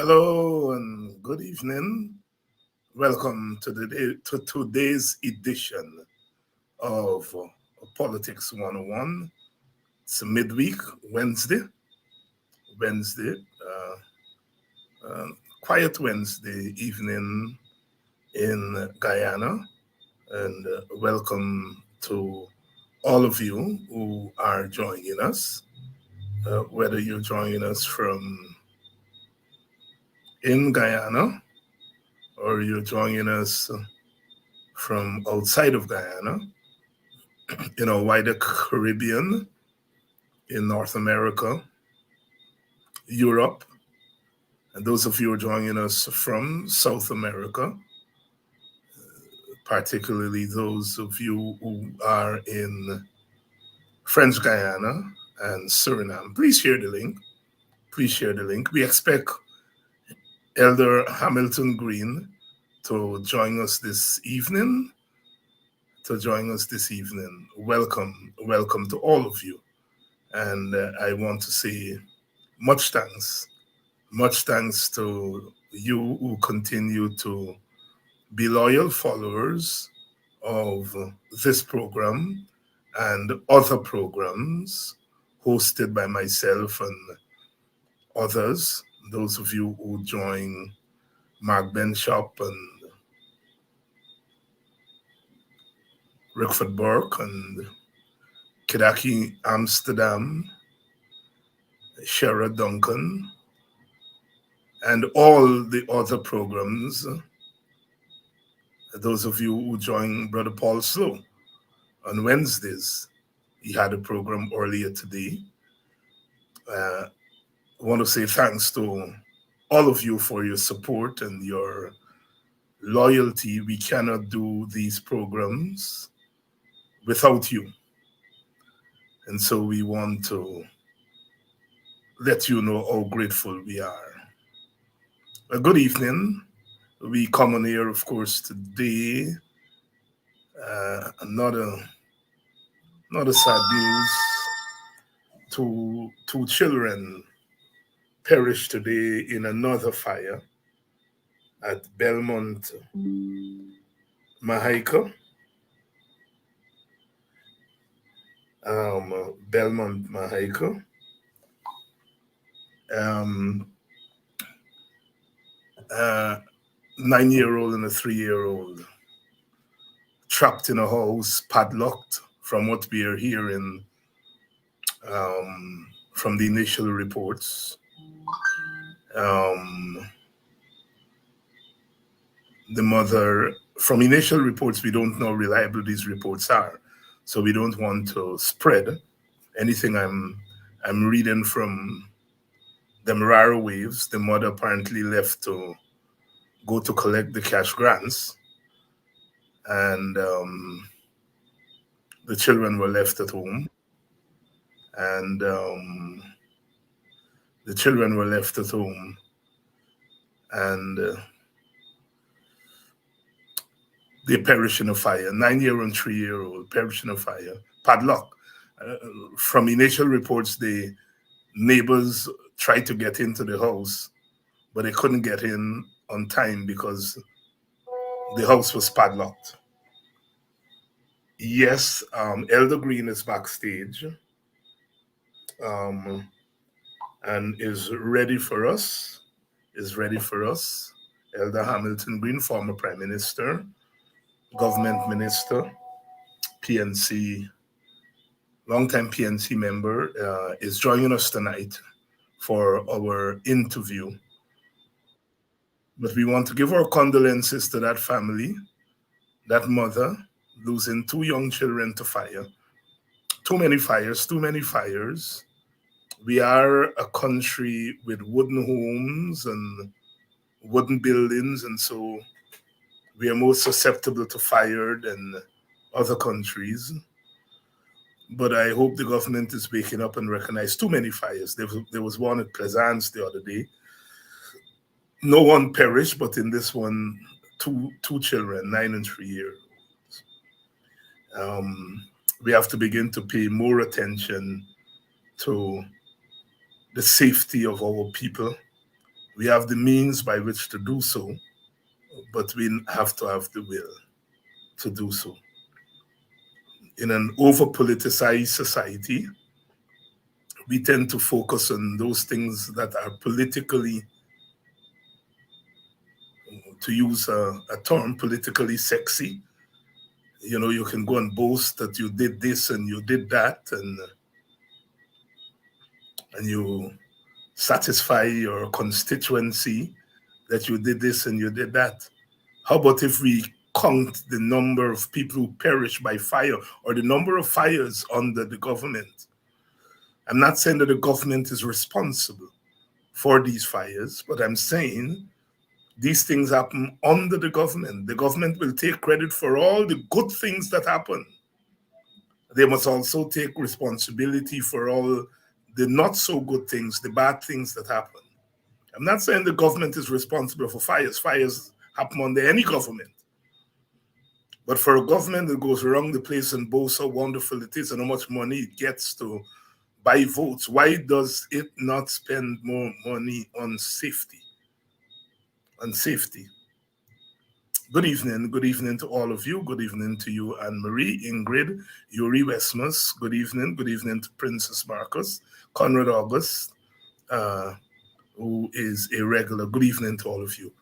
Hello and good evening. Welcome to today's edition of Politics 101. It's a midweek, Wednesday, Wednesday, uh, quiet Wednesday evening in Guyana. And welcome to all of you who are joining us, whether you're joining us from in Guyana or you're joining us from outside of Guyana, wider Caribbean, in North America, Europe, and those of you who are joining us from South America, particularly those of you who are in French Guyana and Suriname. Please share the link. Please share the link. We expect Elder Hamilton Green to join us this evening. Welcome, welcome to all of you. And I want to say much thanks. Much thanks to you who continue to be loyal followers of this program and other programs hosted by myself and others. Those of you who join Mark Benshop and Rickford Burke and Kidaki Amsterdam, Shara Duncan, and all the other programs. Those of you who join Brother Paul Slow on Wednesdays, he had a program earlier today. I want to say thanks to all of you for your support and your loyalty. We cannot do these programs without you. And so we want to let you know how grateful we are. A good evening. We come on here, of course, today. Another sad news. Two children perished today in another fire at Belmont, Mahaika. Belmont, Mahaika. 9-year-old and a 3-year-old trapped in a house, padlocked, from what we are hearing from the initial reports. The mother, from initial reports, we don't know how reliable these reports are. So we don't want to spread anything I'm reading from the Marara Waves. The mother apparently left to go to collect the cash grants. And the children were left at home. And the children were left at home. And they perish in a fire. 9-year-old and 3-year-old perish in a fire. Padlock. From initial reports, the neighbors tried to get into the house, but they couldn't get in on time because the house was padlocked. Yes, Elder Green is backstage and is ready for us. Elder Hamilton Green, former Prime Minister, Government Minister, PNC, longtime PNC member, is joining us tonight for our interview. But we want to give our condolences to that family, that mother, losing 2 young children to fire. Too many fires. We are a country with wooden homes and wooden buildings, and so we are more susceptible to fire than other countries. But I hope the government is waking up and recognize too many fires. There was one at Plaisance the other day. No one perished, but in this one, two children, 9 and 3 years. We have to begin to pay more attention to the safety of our people We have the means by which to do so, but we have to have the will to do so. In an over politicized society, we tend to focus on those things that are politically, to use a term, politically sexy. You know, you can go and boast that you did this and you did that, and you satisfy your constituency that you did this and you did that. How about if we count the number of people who perish by fire or the number of fires under the government? I'm not saying that the government is responsible for these fires, but I'm saying these things happen under the government. The government will take credit for all the good things that happen. They must also take responsibility for all the not so good things, the bad things that happen. I'm not saying the government is responsible for fires. Fires happen under any government. But for a government that goes around the place and boasts how wonderful it is and how much money it gets to buy votes, why does it not spend more money on safety? On safety. Good evening to all of you. Good evening to you, Anne-Marie, Ingrid, Yuri Westmus. Good evening to Princess Marcus, Conrad August, who is a regular. Good evening to all of you.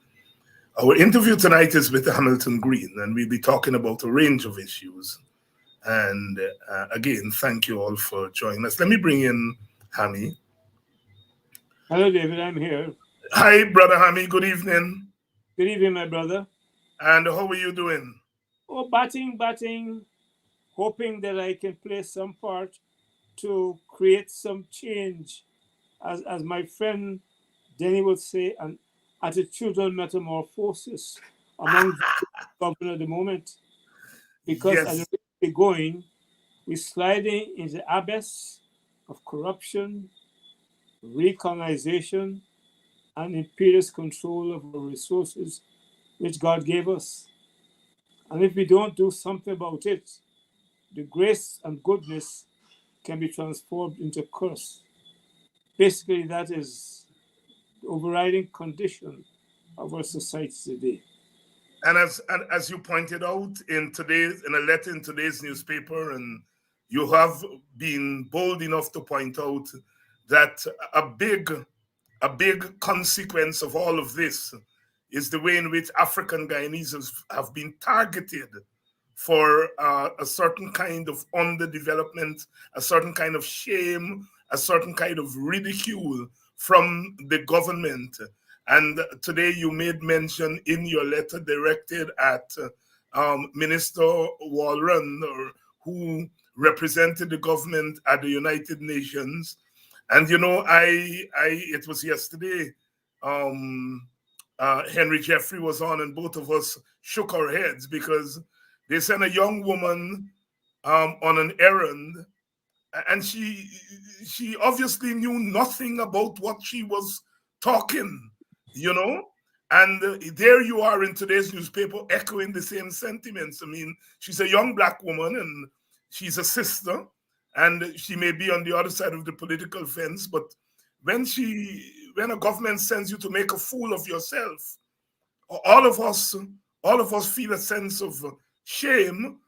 Our interview tonight is with Hamilton Green, and we'll be talking about a range of issues. And again, thank you all for joining us. Let me bring in Hammy. Hello, David. I'm here. Hi, Brother Hammy. Good evening. Good evening, my brother. And how are you doing? Oh, batting, hoping that I can play some part to create some change. As my friend Denny would say, an attitudinal metamorphosis among the government at the moment. Because Yes. as we're going, we're sliding in the abyss of corruption, recolonization, and imperious control of our resources, which God gave us. And if we don't do something about it, the grace and goodness can be transformed into curse. Basically, that is the overriding condition of our society today. And as you pointed out in a letter in today's newspaper, and you have been bold enough to point out that a big consequence of all of this is the way in which African Guyanese have been targeted for a certain kind of underdevelopment, a certain kind of shame, a certain kind of ridicule from the government. And today you made mention in your letter directed at Minister Walron, who represented the government at the United Nations. And you know, it was yesterday. Henry Jeffrey was on, and both of us shook our heads because they sent a young woman on an errand, and she obviously knew nothing about what she was talking, you know. And there you are in today's newspaper echoing the same sentiments. I mean, she's a young black woman and she's a sister, and she may be on the other side of the political fence, but when a government sends you to make a fool of yourself, all of us feel a sense of shame.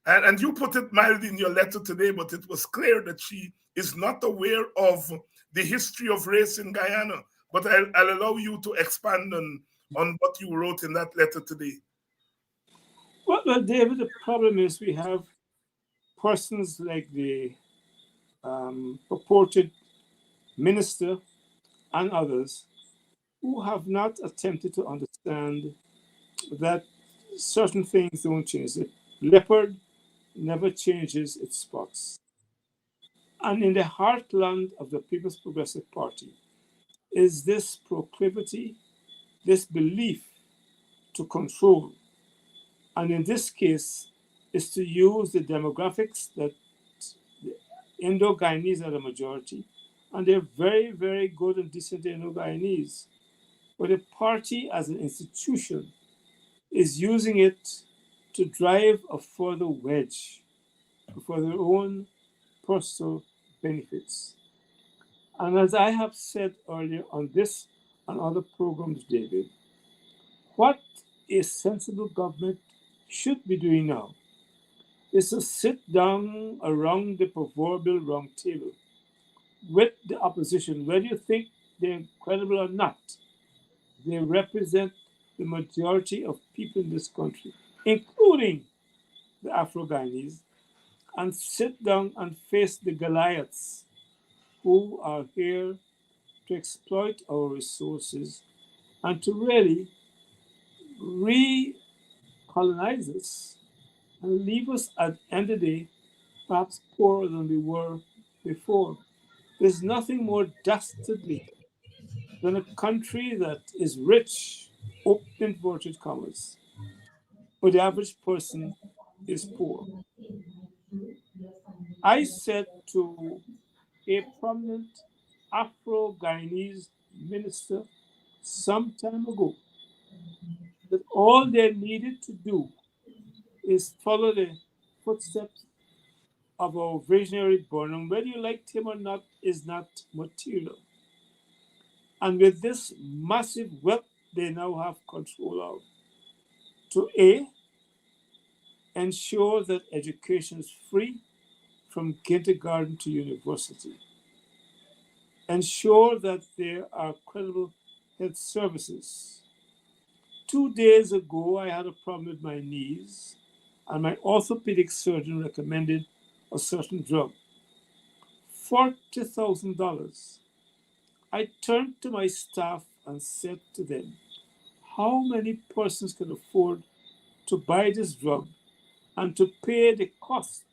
And you put it mildly in your letter today, but it was clear that she is not aware of the history of race in Guyana. But I'll allow you to expand on what you wrote in that letter today. Well, David, the problem is we have persons like the purported minister and others who have not attempted to understand that certain things don't change. The leopard never changes its spots. And in the heartland of the People's Progressive Party is this proclivity, this belief to control. And in this case, is to use the demographics that the Indo-Guyanese are the majority, and they're very, very good and decent Indo-Guyanese. But the party as an institution is using it to drive a further wedge for their own personal benefits. And as I have said earlier on this and other programs, David, what a sensible government should be doing now is to sit down around the proverbial round table with the opposition, whether you think they're credible or not. They represent the majority of people in this country, including the Afro Guyanese, and sit down and face the Goliaths who are here to exploit our resources and to really recolonize us and leave us at the end of the day perhaps poorer than we were before. There's nothing more dastardly than a country that is rich, open inverted commas, but the average person is poor. I said to a prominent Afro Guyanese minister some time ago that all they needed to do is follow the footsteps of our visionary Burnham. Whether you liked him or not is not material. And with this massive wealth they now have control of, to A, ensure that education is free from kindergarten to university, ensure that there are credible health services. 2 days ago, I had a problem with my knees, and my orthopedic surgeon recommended a certain drug, $40,000. I turned to my staff and said to them, how many persons can afford to buy this drug and to pay the cost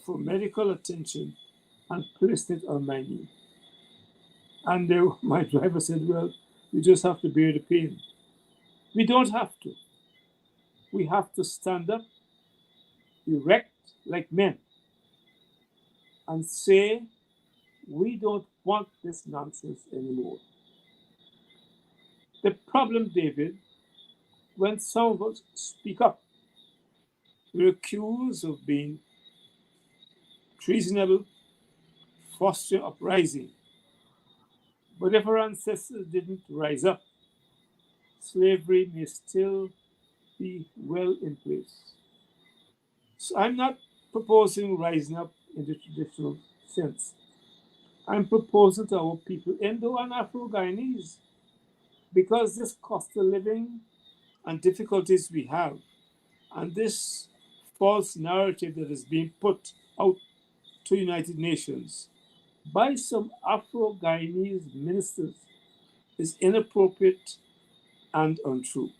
for medical attention and place it on my knee? And my driver said, well, you just have to bear the pain. We don't have to. We have to stand up, erect like men, and say, we don't want this nonsense anymore. The problem, David, when some of us speak up, we're accused of being treasonable, fostering uprising. But if our ancestors didn't rise up, slavery may still be well in place. So I'm not proposing rising up in the traditional sense. I'm proposing to our people, Indo and Afro Guyanese, because this cost of living and difficulties we have, and this false narrative that is being put out to United Nations by some Afro Guyanese ministers is inappropriate and untrue.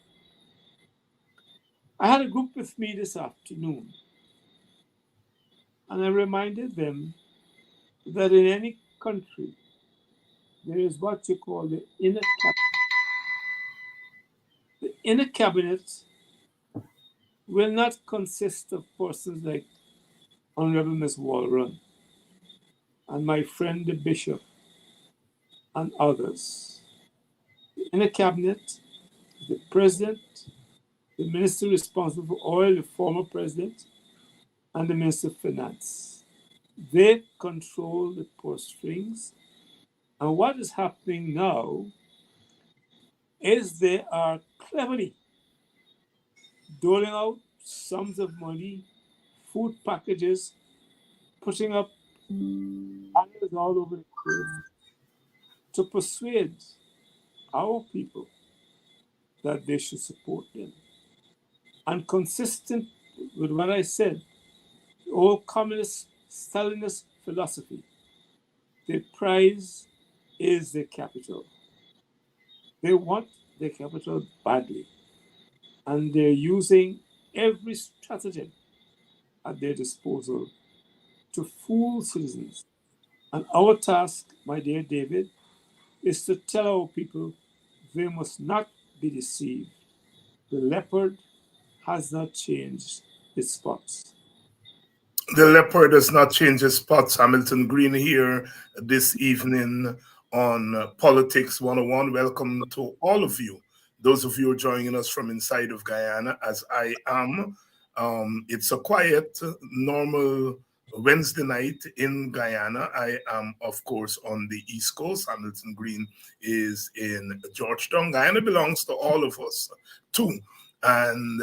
I had a group with me this afternoon, and I reminded them that in any country, there is what you call the inner cabinet. The inner cabinet will not consist of persons like Honorable Miss Walrun and my friend the Bishop and others. The inner cabinet is the president, the minister responsible for oil, the former president, and the minister of finance. They control the purse strings. And what is happening now is they are cleverly doling out sums of money, food packages, putting up banners all over the place to persuade our people that they should support them. And consistent with what I said, the old communist Stalinist philosophy, the prize is the capital. They want the capital badly, and they're using every stratagem at their disposal to fool citizens. And our task, my dear David, is to tell our people they must not be deceived. The leopard has not changed its spots. The leopard does not change his spots. Hamilton Green here this evening on Politics 101. Welcome to all of you. Those of you who are joining us from inside of Guyana, as I am. It's a quiet, normal Wednesday night in Guyana. I am, of course, on the East Coast. Hamilton Green is in Georgetown. Guyana belongs to all of us, too. And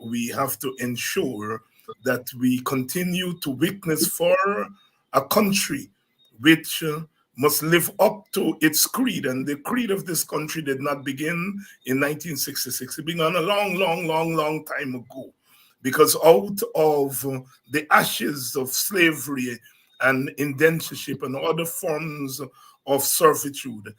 we have to ensure that we continue to witness for a country which must live up to its creed. And the creed of this country did not begin in 1966. It began a long, long, long, long time ago, because out of the ashes of slavery and indentureship and other forms of servitude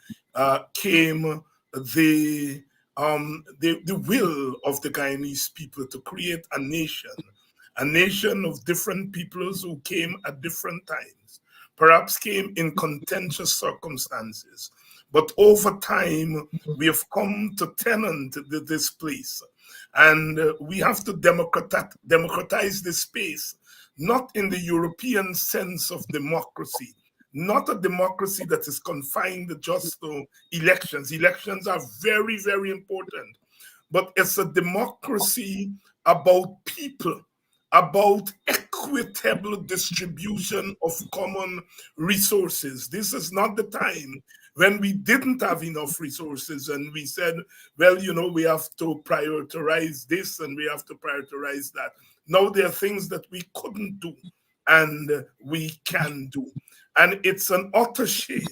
came the will of the Guyanese people to create a nation of different peoples who came at different times, perhaps came in contentious circumstances. But over time, we have come to tenant this place. And we have to democratize this space, not in the European sense of democracy, not a democracy that is confined just to elections. Elections are very, very important, but it's a democracy about people, about equitable distribution of common resources. This is not the time when we didn't have enough resources and we said, well, we have to prioritize this and we have to prioritize that. Now there are things that we couldn't do and we can do. And it's an utter shame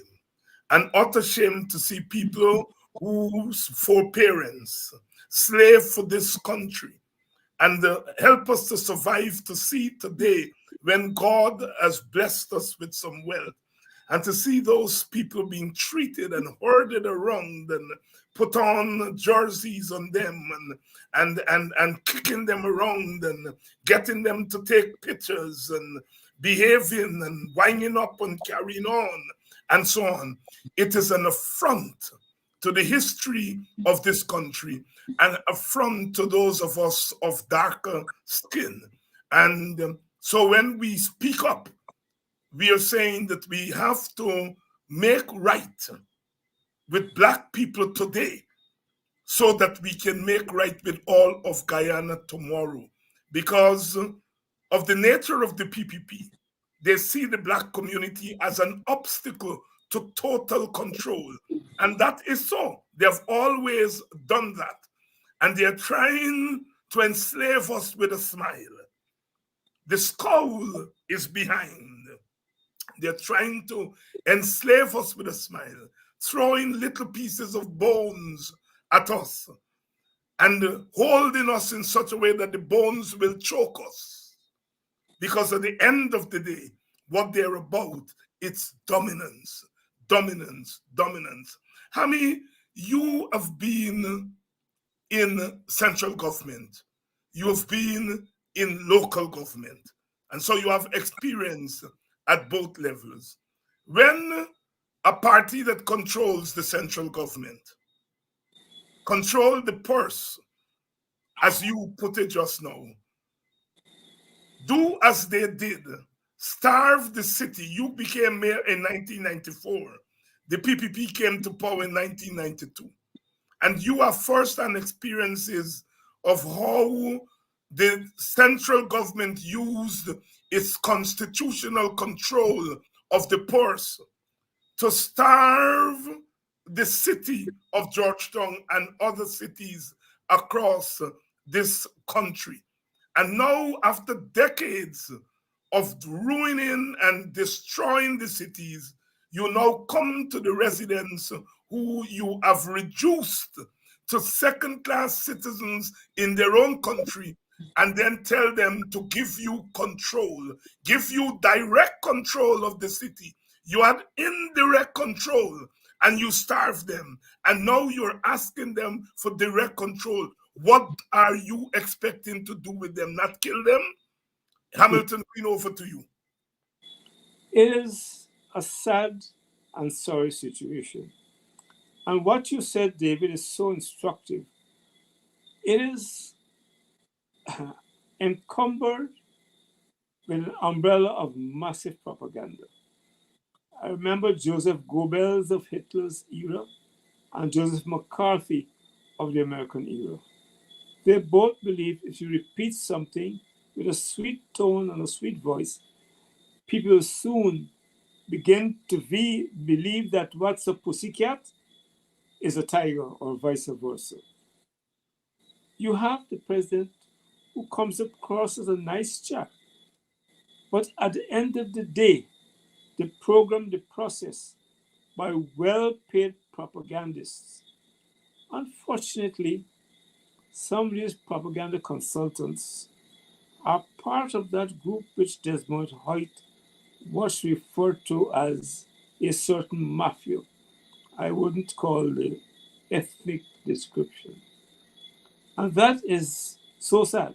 to see people whose foreparents slave for this country and help us to survive to see today when God has blessed us with some wealth, and to see those people being treated and herded around and put on jerseys on them and kicking them around and getting them to take pictures and behaving and winding up and carrying on and so on. It is an affront to the history of this country, and affront to those of us of darker skin. And so when we speak up, we are saying that we have to make right with Black people today so that we can make right with all of Guyana tomorrow. Because of the nature of the PPP, they see the Black community as an obstacle to total control. And that is so. They have always done that. And they are trying to enslave us with a smile. The skull is behind. They're trying to enslave us with a smile, throwing little pieces of bones at us and holding us in such a way that the bones will choke us. Because at the end of the day, what they're about, it's dominance, dominance, dominance. Hami, you have been in central government, you have been in local government, and so you have experience at both levels. When a party that controls the central government control the purse, as you put it just now, do as they did, starve the city. You became mayor in 1994. The PPP came to power in 1992. And you have first-hand experiences of how the central government used its constitutional control of the purse to starve the city of Georgetown and other cities across this country. And now, after decades of ruining and destroying the cities, you now come to the residents who you have reduced to second-class citizens in their own country, and then tell them to give you control, give you direct control of the city. You had indirect control and you starve them. And now you're asking them for direct control. What are you expecting to do with them? Not kill them? Hamilton Green, over to you. It is a sad and sorry situation. And what you said, David, is so instructive. It is encumbered with an umbrella of massive propaganda. I remember Joseph Goebbels of Hitler's era and Joseph McCarthy of the American era. They both believed if you repeat something with a sweet tone and a sweet voice, people soon begin to believe that what's a pussycat is a tiger, or vice versa. You have the president who comes across as a nice chap, but at the end of the day, they program the process by well paid propagandists. Unfortunately, some of these propaganda consultants are part of that group which Desmond Hoyt was referred to as a certain mafia. I wouldn't call the ethnic description. And that is so sad,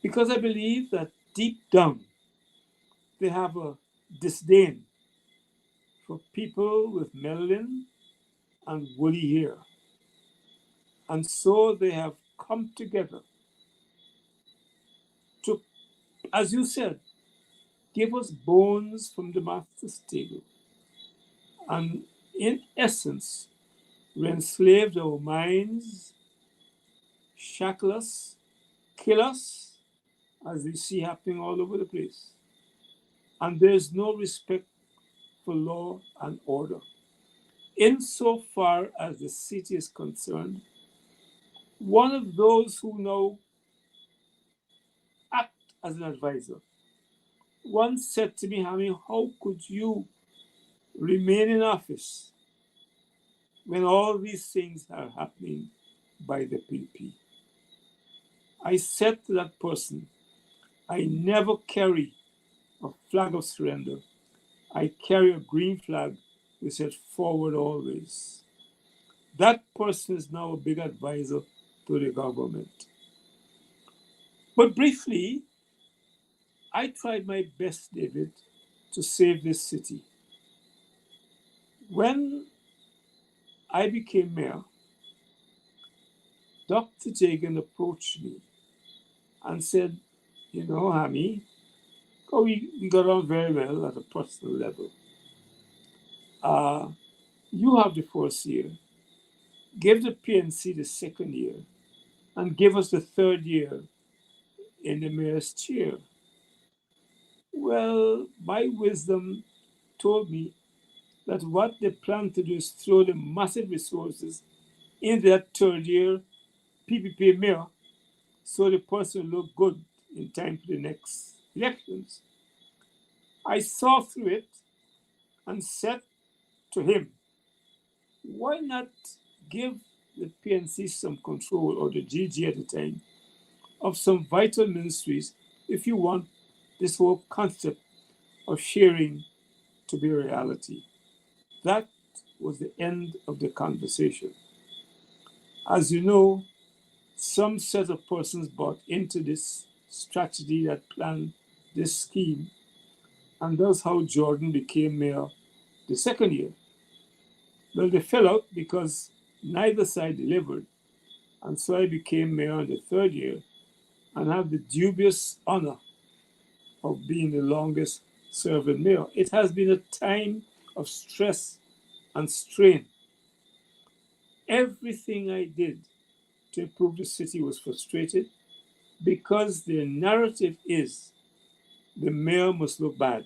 because I believe that deep down they have a disdain for people with melanin and woolly hair. And so they have come together to, as you said, give us bones from the master's table. And in essence, we enslaved our minds, shackle us, kill us, as we see happening all over the place. And there is no respect for law and order. Insofar as the city is concerned, one of those who now act as an advisor once said to me, Hammy, how could you remain in office when all these things are happening by the PP? I said to that person, I never carry a flag of surrender. I carry a green flag which says forward always. That person is now a big advisor to the government. But briefly, I tried my best, David, to save this city. When I became mayor, Dr. Jagan approached me and said, you know, Hammy, we got on very well at a personal level. You have the first year. Give the PNC the second year and give us the third year in the mayor's chair. Well, my wisdom told me that what they plan to do is throw the massive resources in that third year PPP mayor so the person will look good in time for the next elections. I saw through it and said to him, why not give the PNC some control, or the GG at the time, of some vital ministries if you want this whole concept of sharing to be a reality? That was the end of the conversation. As you know, some set of persons bought into this strategy that planned this scheme, and that's how Jordan became mayor the second year. Well, they fell out because neither side delivered, and so I became mayor in the third year and have the dubious honor of being the longest serving mayor. It has been a time of stress and strain. Everything I did to improve the city was frustrated because the narrative is the mayor must look bad.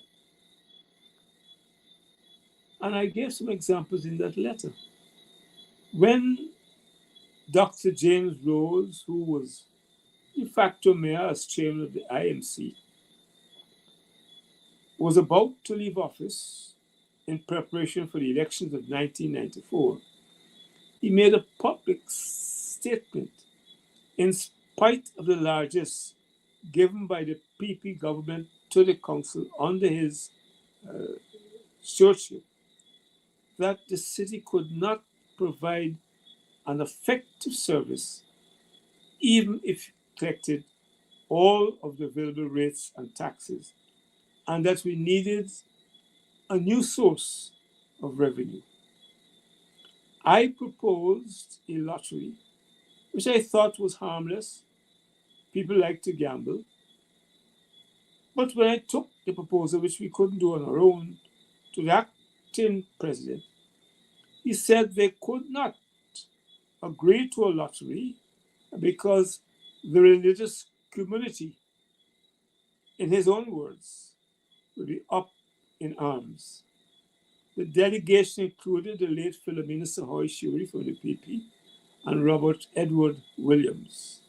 And I gave some examples in that letter. When Dr. James Rose, who was de facto mayor as chairman of the IMC, was about to leave office in preparation for the elections of 1994, he made a public statement in spite of the largesse given by the PP government to the council under his stewardship, that the city could not provide an effective service even if it collected all of the available rates and taxes, and that we needed a new source of revenue. I proposed a lottery, which I thought was harmless. People like to gamble. But when I took the proposal, which we couldn't do on our own, to the acting president, he said they could not agree to a lottery because the religious community, in his own words, will be up in arms. The delegation included the late Philomena Sahoy Shuri from the PP and Robert Edward Williams.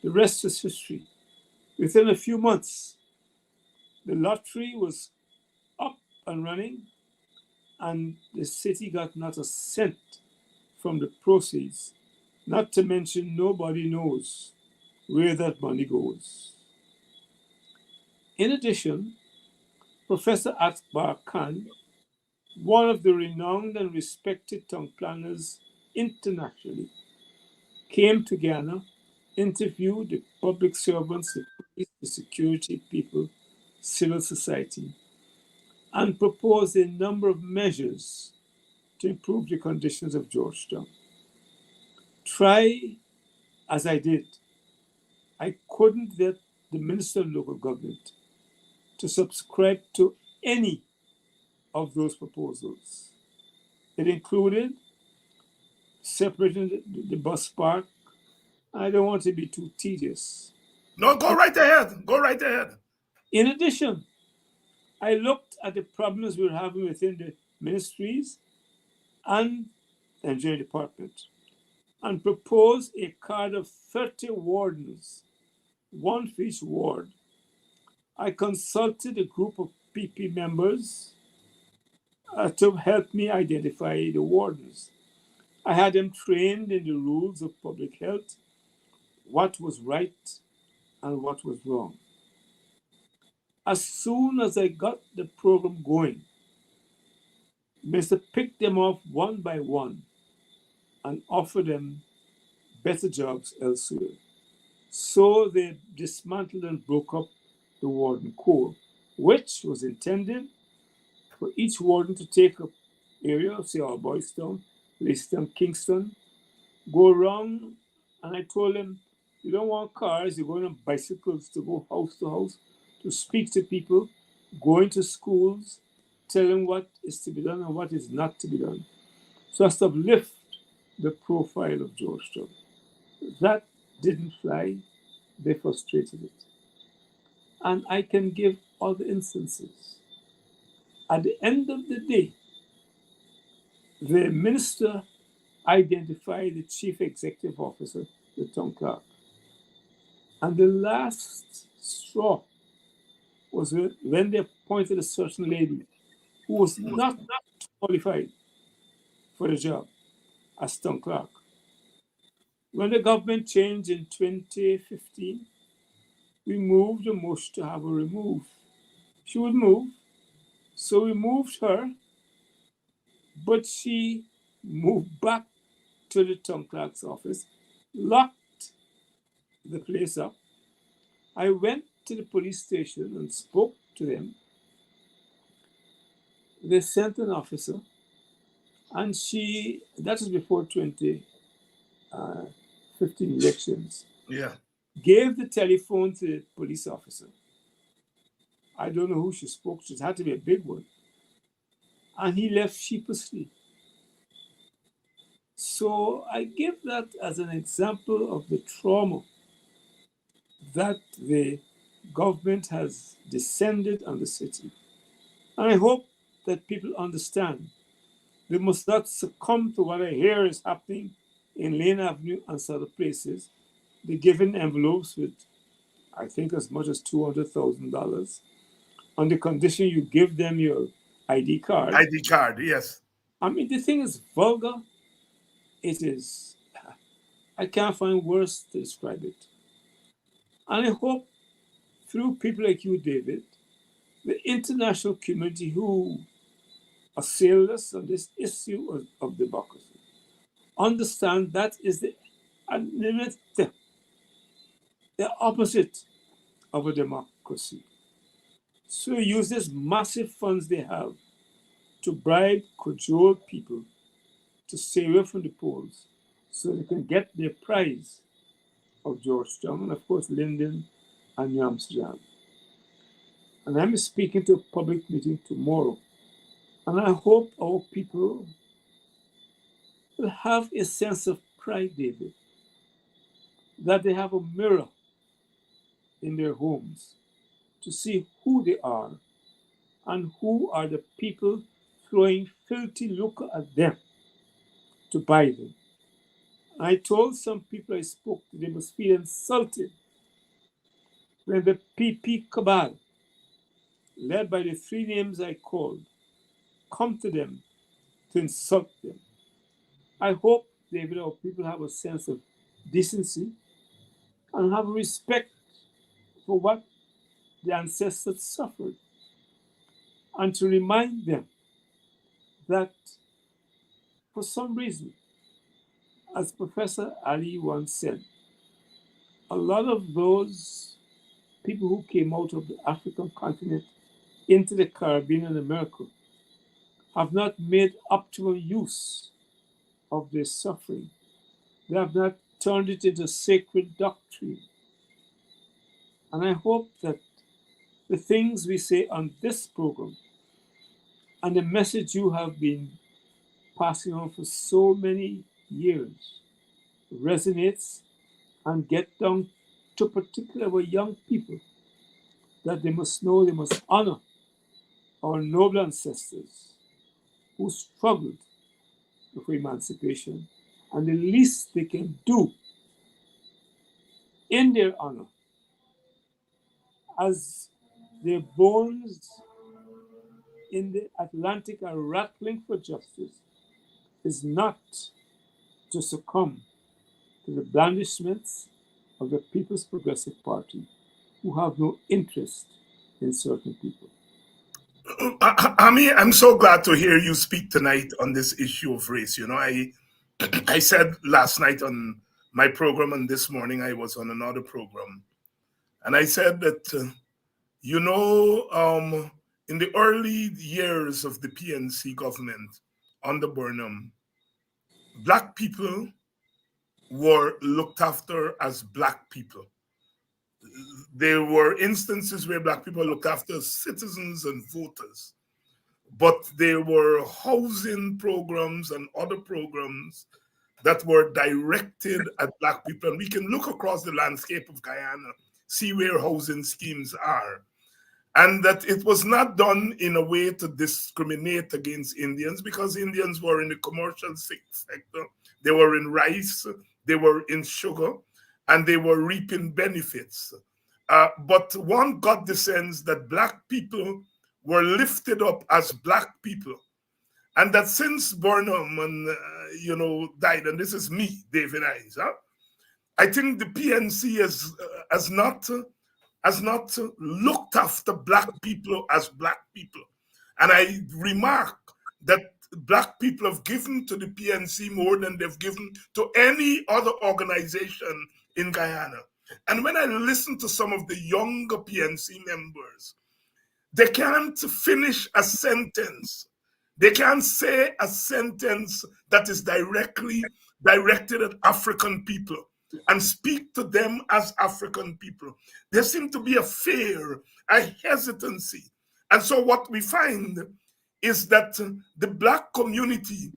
The rest is history. Within a few months, the lottery was up and running, and the city got not a cent from the proceeds, not to mention nobody knows where that money goes. In addition, Professor Akbar Khan, one of the renowned and respected town planners internationally, came to Ghana, interviewed the public servants, the police, the security people, civil society, and proposed a number of measures to improve the conditions of Georgetown. Try as I did, I couldn't get the Minister of Local Government to subscribe to any of those proposals. It included separating the bus park. I don't want to be too tedious. No, go right ahead. Go right ahead. In addition, I looked at the problems we were having within the ministries and the engineering department and proposed a card of 30 wardens, one for each ward. I consulted a group of PP members to help me identify the wardens. I had them trained in the rules of public health, what was right and what was wrong. As soon as I got the program going, Mr. picked them off one by one and offered them better jobs elsewhere. So they dismantled and broke up the warden corps, which was intended for each warden to take up area, say our Boystown, Leiston, Kingston, go around, and I told them, you don't want cars, you're going on bicycles to go house to house, to speak to people, go into schools, tell them what is to be done and what is not to be done, so as to uplift the profile of Georgetown. That didn't fly, they frustrated it. And I can give other instances. At the end of the day, the minister identified the chief executive officer, the town clerk. And the last straw was when they appointed a certain lady who was not qualified for the job as town clerk. When the government changed in 2015, we moved a motion to have her removed. She would move, so we moved her, but she moved back to the town clerk's office, locked the place up. I went to the police station and spoke to them. They sent an officer, and that was before 2015 elections, Yeah. gave the telephone to the police officer. I don't know who she spoke to, it had to be a big one. And he left sheepishly. So I give that as an example of the trauma that the government has descended on the city. And I hope that people understand they must not succumb to what I hear is happening in Lane Avenue and some other places. They're given envelopes with, I think, as much as $200,000 on the condition you give them your ID card. ID card, yes. I mean, the thing is vulgar. It is, I can't find words to describe it. And I hope through people like you, David, the international community who assailed us on this issue of democracy, understand that is the opposite of a democracy. So use these massive funds they have to bribe, cajole people to stay away from the polls so they can get their prize of Georgetown and, of course, Linden and Yamsjam. And I'm speaking to a public meeting tomorrow. And I hope our people will have a sense of pride, David, that they have a mirror in their homes to see who they are And who are the people throwing filthy lucre at them to buy them? I told some people I spoke to, they must feel insulted when the PP cabal, led by the three names I called, come to them to insult them. I hope, David, our people have a sense of decency and have respect for what the ancestors suffered, and to remind them that for some reason, as Professor Ali once said, a lot of those people who came out of the African continent into the Caribbean and America have not made optimal use of their suffering. They have not turned it into sacred doctrine. And I hope that the things we say on this program and the message you have been passing on for so many years resonates and get down to particularly our young people, that they must know they must honor our noble ancestors who struggled for emancipation, and the least they can do in their honor as their bones in the Atlantic are rattling for justice is not to succumb to the blandishments of the People's Progressive Party, who have no interest in certain people. Ami, I'm so glad to hear you speak tonight on this issue of race. I said last night on my program, and this morning I was on another program, and I said that, in the early years of the PNC government under Burnham, Black people were looked after as Black people. There were instances where Black people looked after citizens and voters, but there were housing programs and other programs that were directed at Black people. And we can look across the landscape of Guyana, see where housing schemes are. And that it was not done in a way to discriminate against Indians, because Indians were in the commercial sector, they were in rice, they were in sugar, and they were reaping benefits. But one got the sense that Black people were lifted up as Black people. And that since Burnham died, and this is me, David Hines, I think the PNC has not looked after Black people as Black people. And I remark that Black people have given to the PNC more than they've given to any other organization in Guyana. And when I listen to some of the younger PNC members, they can't finish a sentence. They can't say a sentence that is directly directed at African people and speak to them as African people. There seems to be a fear, a hesitancy. And so what we find is that the Black community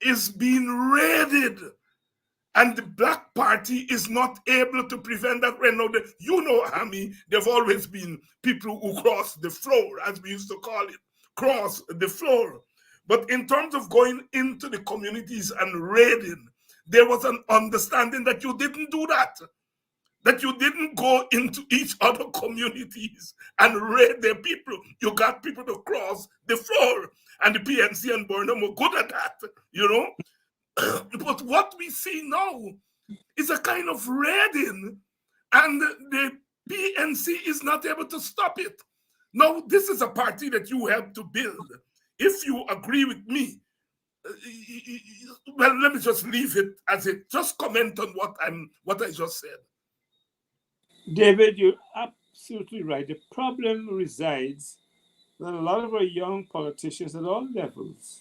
is being raided, and the Black Party is not able to prevent that. Ami, there've always been people who cross the floor, as we used to call it, cross the floor. But in terms of going into the communities and raiding, there was an understanding that you didn't do that you didn't go into each other communities and raid their people. You got people to cross the floor, and the PNC and Burnham were good at that, But what we see now is a kind of raiding, and the PNC is not able to stop it. Now, this is a party that you helped to build. If you agree with me, well, let me just leave it as it. Just comment on what I just said. David, you're absolutely right. The problem resides that a lot of our young politicians at all levels,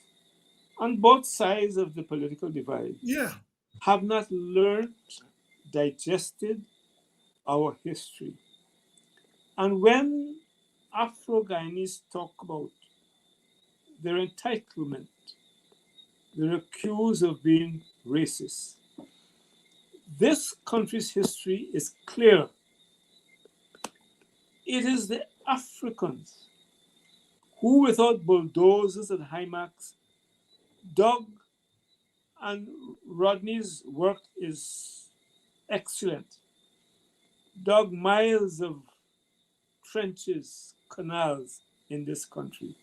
on both sides of the political divide, have not learned, digested our history. And when Afro-Guyanese talk about their entitlement, they're accused of being racist. This country's history is clear. It is the Africans who without bulldozers and Hymax dug, and Rodney's work is excellent, dug miles of trenches, canals in this country,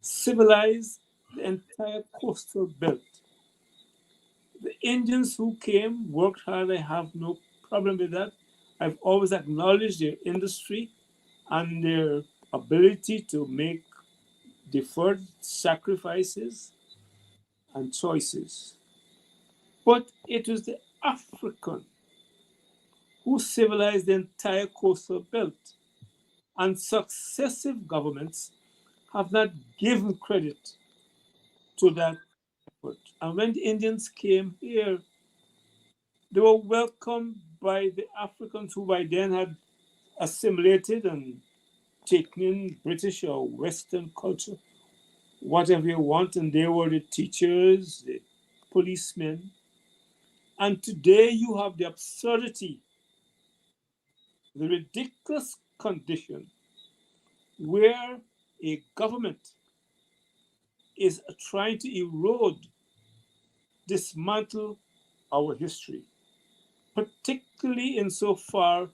civilized the entire coastal belt. The Indians who came worked hard. I have no problem with that. I've always acknowledged their industry and their ability to make deferred sacrifices and choices. But it was the African who civilized the entire coastal belt, and successive governments have not given credit to that effort. And when the Indians came here, they were welcomed by the Africans who by then had assimilated and taken in British or Western culture, whatever you want, and they were the teachers, the policemen. And today you have the absurdity, the ridiculous condition where a government is trying to erode, dismantle our history, particularly insofar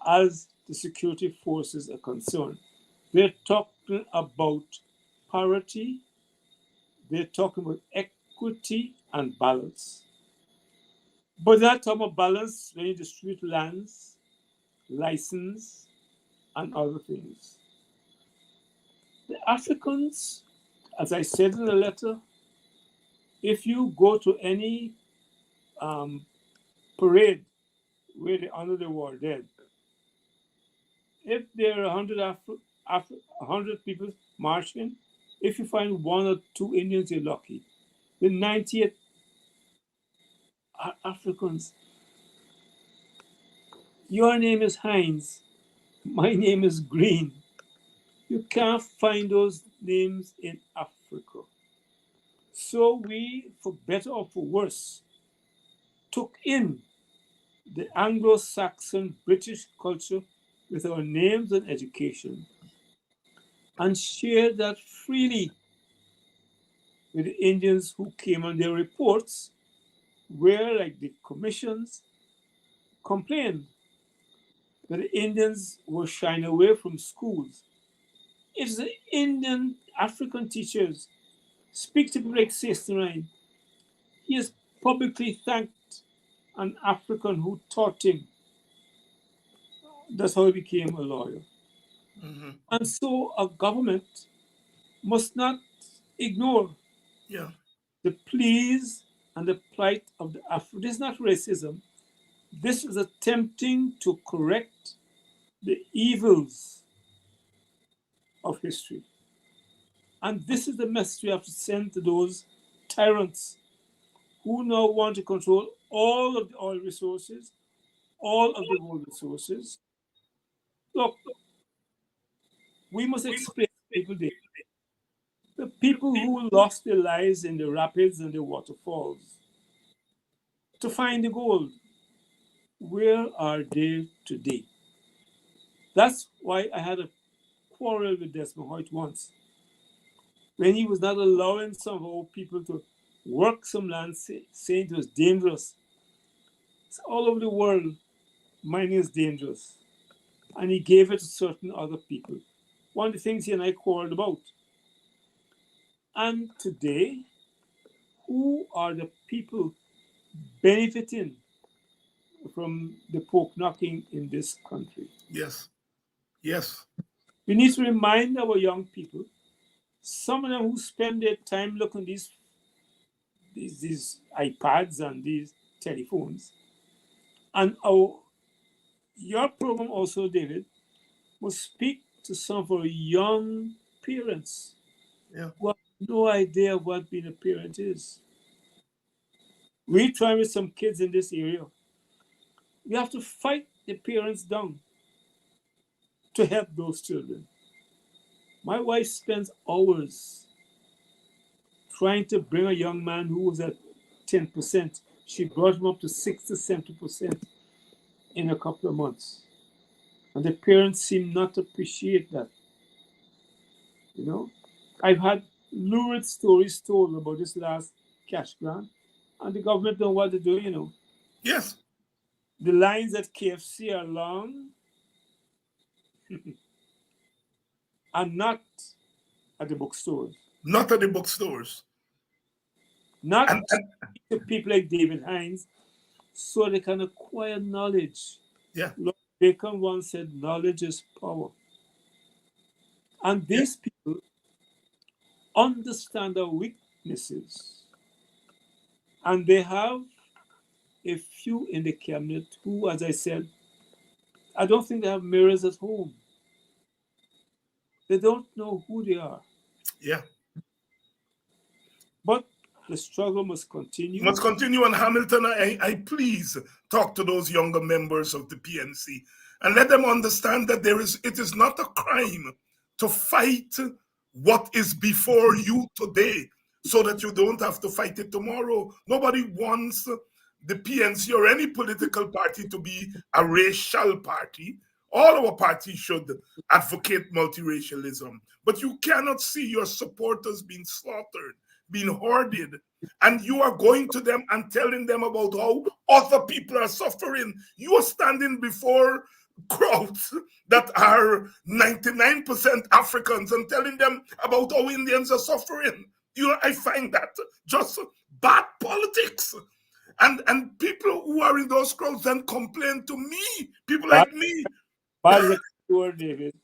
as the security forces are concerned. They're talking about parity, they're talking about equity and balance. But that talking about balance when you distribute lands, license, and other things. The Africans, as I said in the letter, if you go to any parade where they honor the war dead, if there are 100 people marching, if you find one or two Indians, you're lucky. The 90th are Africans. Your name is Hines. My name is Green. You can't find those names in Africa. So we, for better or for worse, took in the Anglo-Saxon British culture with our names and education and shared that freely with the Indians who came on their reports, where, like the commissions, complained that the Indians were shying away from schools. If the Indian African teachers speak to people like Sestirine, he has publicly thanked an African who taught him. That's how he became a lawyer. Mm-hmm. And so a government must not ignore the pleas and the plight of the African. This is not racism. This is attempting to correct the evils of history. And this is the message we have to send to those tyrants who now want to control all of the oil resources, all of the gold resources. Look, we must explain to people this. The people who lost their lives in the rapids and the waterfalls to find the gold, where are they today? That's why I had a quarrel with Desmond Hoyt once, when he was not allowing some of our people to work some land, saying it was dangerous. It's all over the world, mining is dangerous. And he gave it to certain other people. One of the things he and I quarreled about. And today, who are the people benefiting from the pork knocking in this country? Yes. Yes. We need to remind our young people, some of them who spend their time looking at these iPads and these telephones. And your program also, David, must speak to some of our young parents who have no idea what being a parent is. We try with some kids in this area. We have to fight the parents down to help those children. My wife spends hours trying to bring a young man who was at 10%. She brought him up to 60, 70% in a couple of months. And the parents seem not to appreciate that. You know? I've had lurid stories told about this last cash grant, and the government don't know what to do, you know. Yes, The lines at KFC are long and not at the bookstores. not at the bookstores. Not And to people like David Hines so they can acquire knowledge. yeah, Lord Bacon once said, knowledge is power. And yeah, these people understand our weaknesses. And they have a few in the cabinet who, as I said, I don't think they have mirrors at home. They don't know who they are. yeah. But the struggle must continue. Must continue. And Hamilton, I please talk to those younger members of the PNC and let them understand that it is not a crime to fight what is before you today so that you don't have to fight it tomorrow. Nobody wants the PNC or any political party to be a racial party. All our parties should advocate multiracialism, but you cannot see your supporters being slaughtered, being hoarded, and you are going to them and telling them about how other people are suffering. You are standing before crowds that are 99% Africans and telling them about how Indians are suffering. You know, I find that just bad politics. And people who are in those crowds then complain to me, people Bad, like me. bad is a word, David.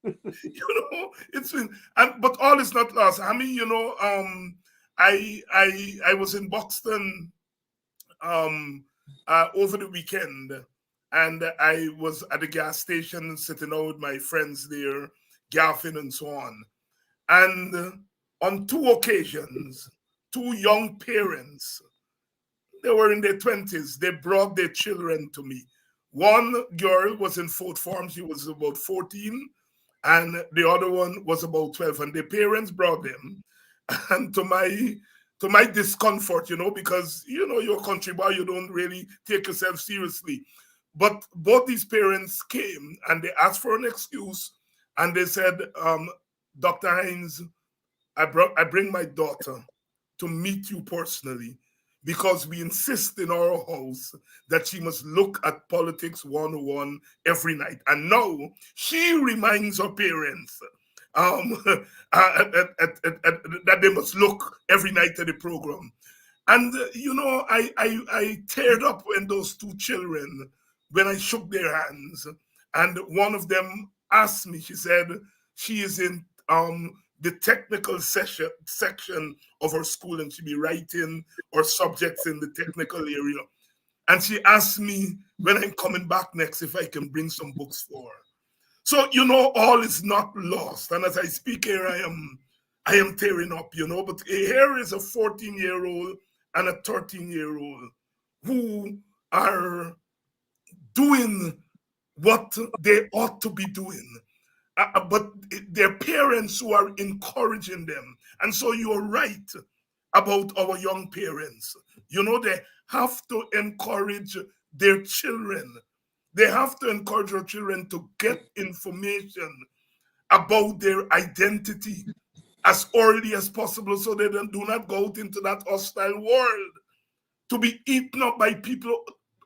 You know, it's been, and but all is not lost. I mean, you know, I was in Buxton over the weekend, and I was at the gas station sitting out with my friends there, gaffing and so on. And on two occasions, two young parents, they were in their 20s, they brought their children to me. One girl was in fourth form, she was about 14, and the other one was about 12, and their parents brought them. And to my discomfort, you know, because you know you're a country boy, you don't really take yourself seriously. But both these parents came and they asked for an excuse, and they said, Dr. Hines, I bring my daughter to meet you personally because we insist in our house that she must look at Politics 101 every night. And now she reminds her parents that they must look every night at the program. And you know, I teared up when those two children, when I shook their hands, and one of them asked me. She said she is in the technical section of her school, and she be writing or subjects in the technical area. And she asked me when I'm coming back next if I can bring some books for her. So you know, all is not lost. And as I speak here, I am tearing up, you know. But here is a 14-year-old and a 13-year-old who are doing what they ought to be doing. But their parents who are encouraging them. And so you're right about our young parents. You know, they have to encourage their children. They have to encourage our children to get information about their identity as early as possible so they do not go out into that hostile world to be eaten up by people.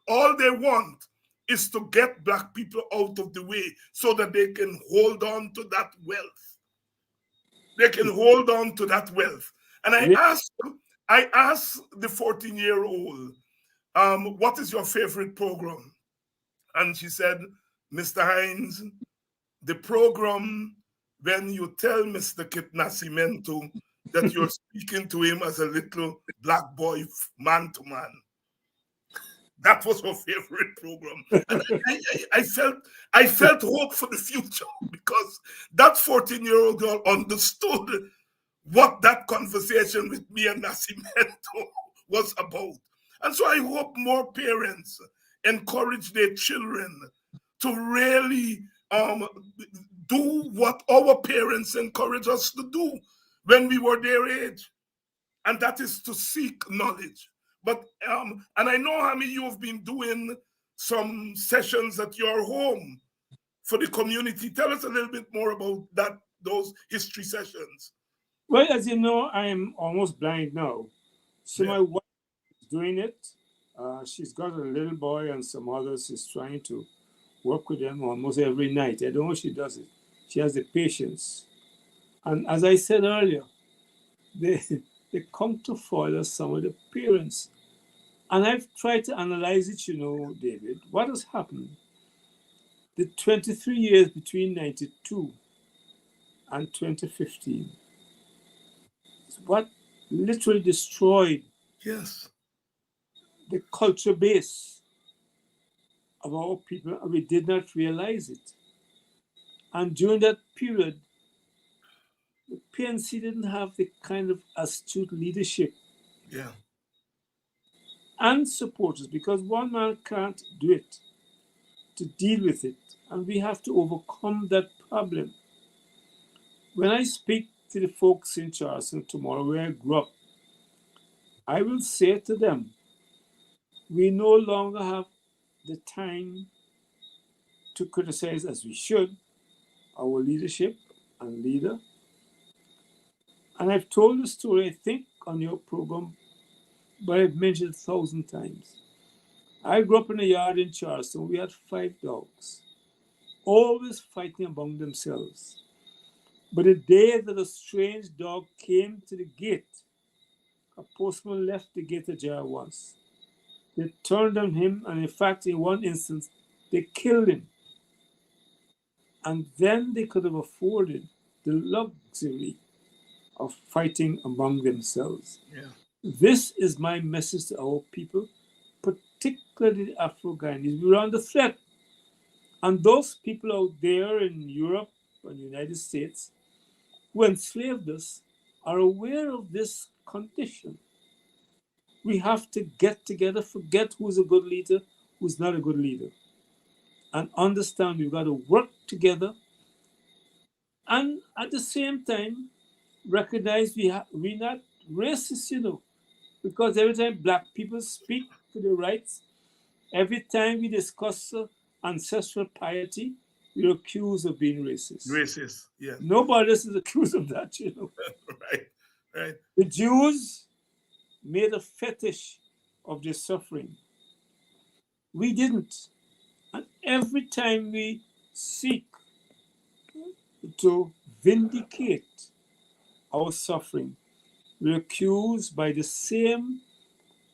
All they want is to get Black people out of the way so that they can hold on to that wealth. They can hold on to that wealth. And I asked the 14-year-old, what is your favorite program? And she said, Mr. Hines, the program when you tell Mr. Kit Nascimento that you're speaking to him as a little Black boy, man to man. That was her favorite program, and I felt hope for the future because that 14-year-old girl understood what that conversation with me and Nascimento was about, and so I hope more parents encourage their children to really do what our parents encouraged us to do when we were their age, and that is to seek knowledge. But and I know, Hammy, you have been doing some sessions at your home for the community. Tell us a little bit more about that those history sessions. Well, as you know, I am almost blind now. So Yeah. my wife is doing it. She's got a little boy and some others. She's trying to work with them almost every night. I don't know if she does it. She has the patience. And as I said earlier, they, they come to foil some of the parents. And I've tried to analyze it, David. What has happened? The 23 years between 92 and 2015 is what literally destroyed Yes. the culture base of our people, and we did not realize it. And during that period, the PNC didn't have the kind of astute leadership Yeah. and supporters because one man can't do it to deal with it, and we have to overcome that problem. When I speak to the folks in Charleston tomorrow, where I grew up, I will say to them, we no longer have the time to criticize as we should our leadership and leader. And I've told the story, I think, on your program, but I've mentioned it 1,000 times. I grew up in a yard in Charleston. We had 5 dogs, always fighting among themselves. But the day that a strange dog came to the gate, a postman left the gate ajar once. They turned on him, and in fact, in one instance, they killed him. And then they could have afforded the luxury of fighting among themselves. Yeah. This is my message to our people, particularly the Afro-Guyanese. We're under threat. And those people out there in Europe and the United States who enslaved us are aware of this condition. We have to get together, forget who's a good leader, who's not a good leader, and understand we've got to work together. And at the same time, recognize we're not racist, because every time black people speak to the rights, every time we discuss ancestral piety, we're accused of being racist. Racist. Yeah. Nobody else is accused of that, Right. Right. The Jews made a fetish of their suffering. We didn't. And every time we seek to vindicate our suffering, we're accused by the same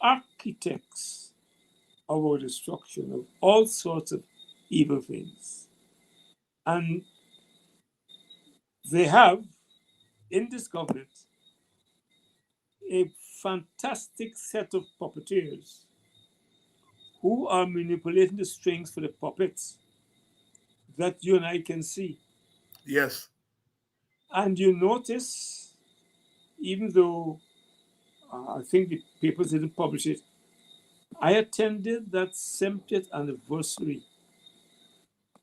architects of our destruction of all sorts of evil things. And they have, in this government, a fantastic set of puppeteers who are manipulating the strings for the puppets that you and I can see. Yes. And you notice, even though I think the papers didn't publish it, I attended that 70th anniversary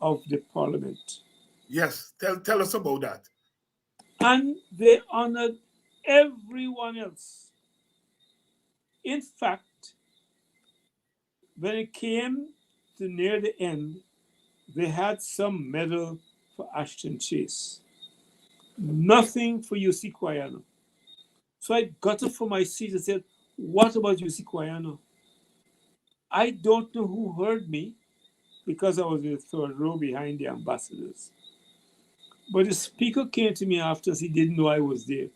of the parliament. Yes. Tell us about that. And they honored everyone else. In fact, when it came to near the end, they had some medal for Ashton Chase. Nothing for UC Quayano. So I got up from my seat and said, what about UC Quayano? I don't know who heard me because I was in the third row behind the ambassadors. But the speaker came to me after, he didn't know I was there.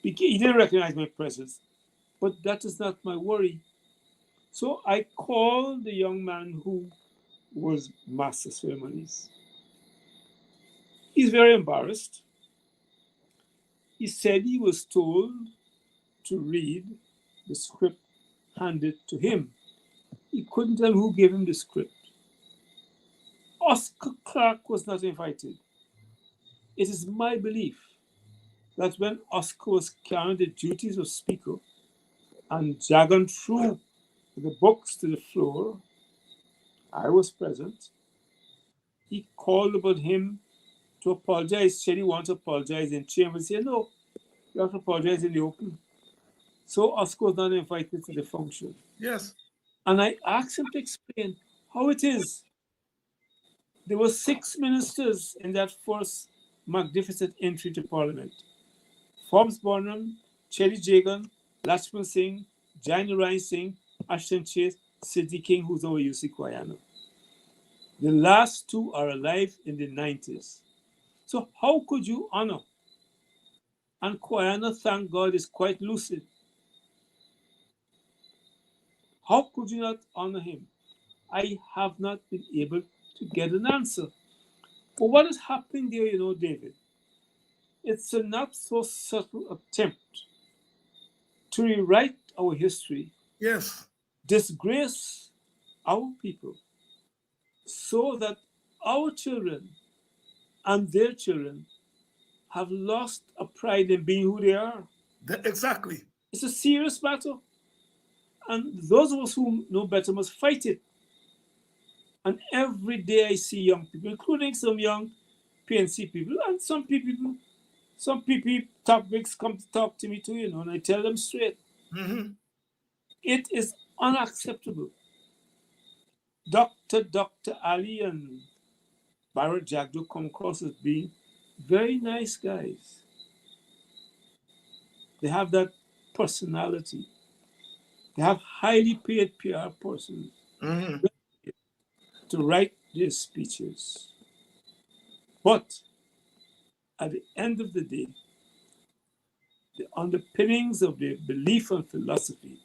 He didn't recognize my presence. But that is not my worry. So I called the young man who was master ceremonies. He's very embarrassed. He said he was told to read the script handed to him. He couldn't tell who gave him the script. Oscar Clark was not invited. It is my belief that when Oscar was carrying the duties of speaker and Jagan threw the books to the floor, I was present. He called upon him to apologize. Said he wanted to apologize in chambers. He said, no, you have to apologize in the open. So Oscar was not invited to the function. Yes. And I asked him to explain how it is. There were 6 ministers in that first magnificent entry to Parliament. Forbes Burnham, Cherry Jagan, Lachman Singh, Jai Ryan Singh, Ashton Chase, Sidney King, who's our UC Kwayana. The last two are alive in the 90s. So how could you honor? And Kwayana, thank God, is quite lucid. How could you not honor him? I have not been able to get an answer. But what is happening there, David? It's a not so subtle attempt to rewrite our history, Yes. disgrace our people, so that our children and their children have lost a pride in being who they are. Exactly. It's a serious matter. And those of us who know better must fight it. And every day I see young people, including some young PNC people, and some PP topics come to talk to me too, and I tell them straight. Mm-hmm. It is unacceptable. Dr. Ali and Barrett Jagdo come across as being very nice guys. They have that personality. They have highly paid PR persons to write their speeches. But at the end of the day, the underpinnings of their belief and philosophy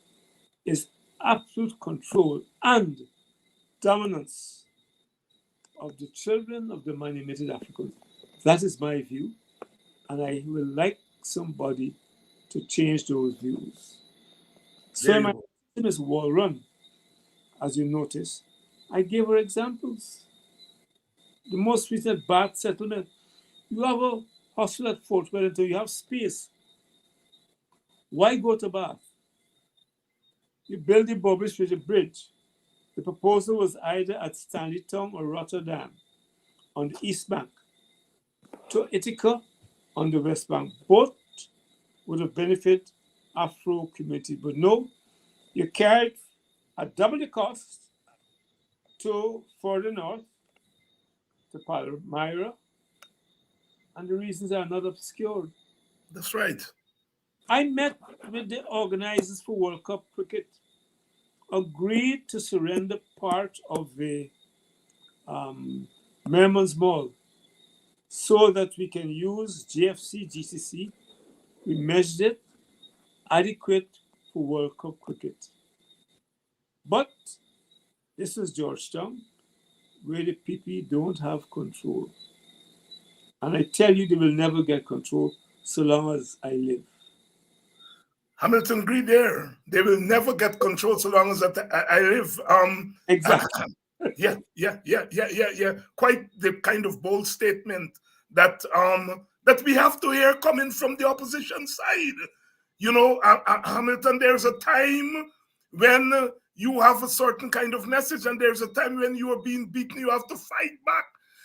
is absolute control and dominance of the children of the man-made Africans. That is my view, and I will like somebody to change those views. So my name is Walrun, as you notice. I gave her examples. The most recent Bath settlement. You have a hospital at Fort Wellington, you have space. Why go to Bath? You build the Bobby Street Bridge. The proposal was either at Stanley Town or Rotterdam on the east bank, to Ithaca on the west bank. Both would have benefited Afro community, but no, you carried at double the cost to further north, to Palmyra, and the reasons are not obscured. That's right. I met with the organizers for World Cup cricket, agreed to surrender part of the Merriman's Mall so that we can use GFC, GCC. We measured it adequate for World Cup cricket. But this is Georgetown, where the PP don't have control. And I tell you, they will never get control so long as I live. Hamilton Green there. They will never get control so long as I live. Exactly. Yeah. Quite the kind of bold statement that that we have to hear coming from the opposition side. Hamilton, there's a time when you have a certain kind of message, and there's a time when you are being beaten, you have to fight back,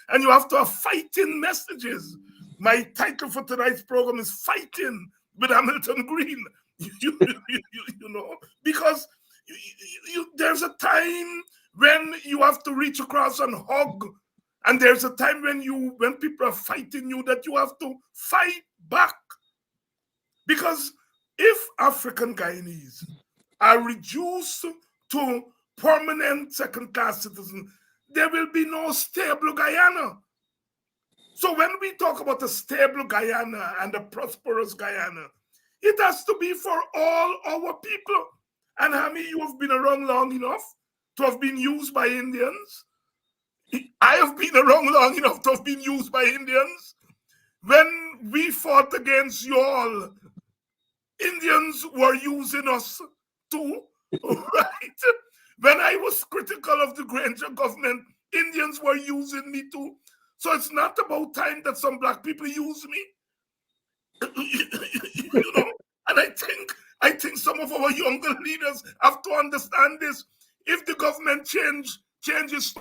and you have to have fighting messages. My title for tonight's program is Fighting with Hamilton Green. Because there's a time when you have to reach across and hug, and there's a time when people are fighting you, that you have to fight back. Because if African Guyanese are reduced to permanent second-class citizens, there will be no stable Guyana. So when we talk about a stable Guyana and a prosperous Guyana, it has to be for all our people. And Hami, you have been around long enough to have been used by Indians. I have been around long enough to have been used by Indians. When we fought against you all, Indians were using us too, right? When I was critical of the Granger government, Indians were using me too. So it's not about time that some black people use me. And I think some of our younger leaders have to understand this. If the government changes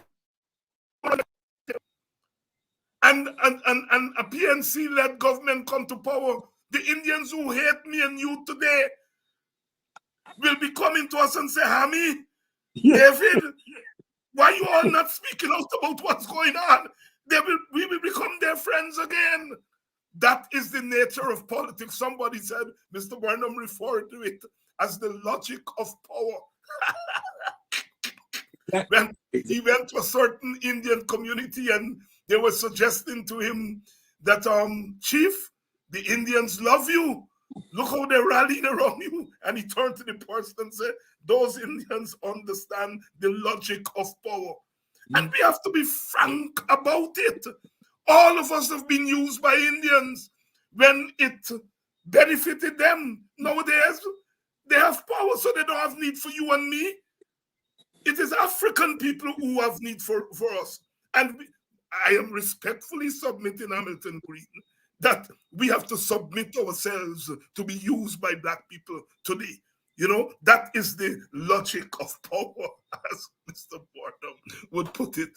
and a PNC-led government come to power, the Indians who hate me and you today will be coming to us and say, Hami, David, why you all not speaking out about what's going on? we will become their friends again. That is the nature of politics. Somebody said, Mr. Burnham referred to it as the logic of power. When he went to a certain Indian community and they were suggesting to him that, Chief, the Indians love you. Look how they're rallying around you. And he turned to the person and said, those Indians understand the logic of power. And we have to be frank about it. All of us have been used by Indians when it benefited them. Nowadays, they have power, so they don't have need for you and me. It is African people who have need for us. And I am respectfully submitting, Hamilton Green, that we have to submit ourselves to be used by Black people today. That is the logic of power, as Mr. Burnham would put it.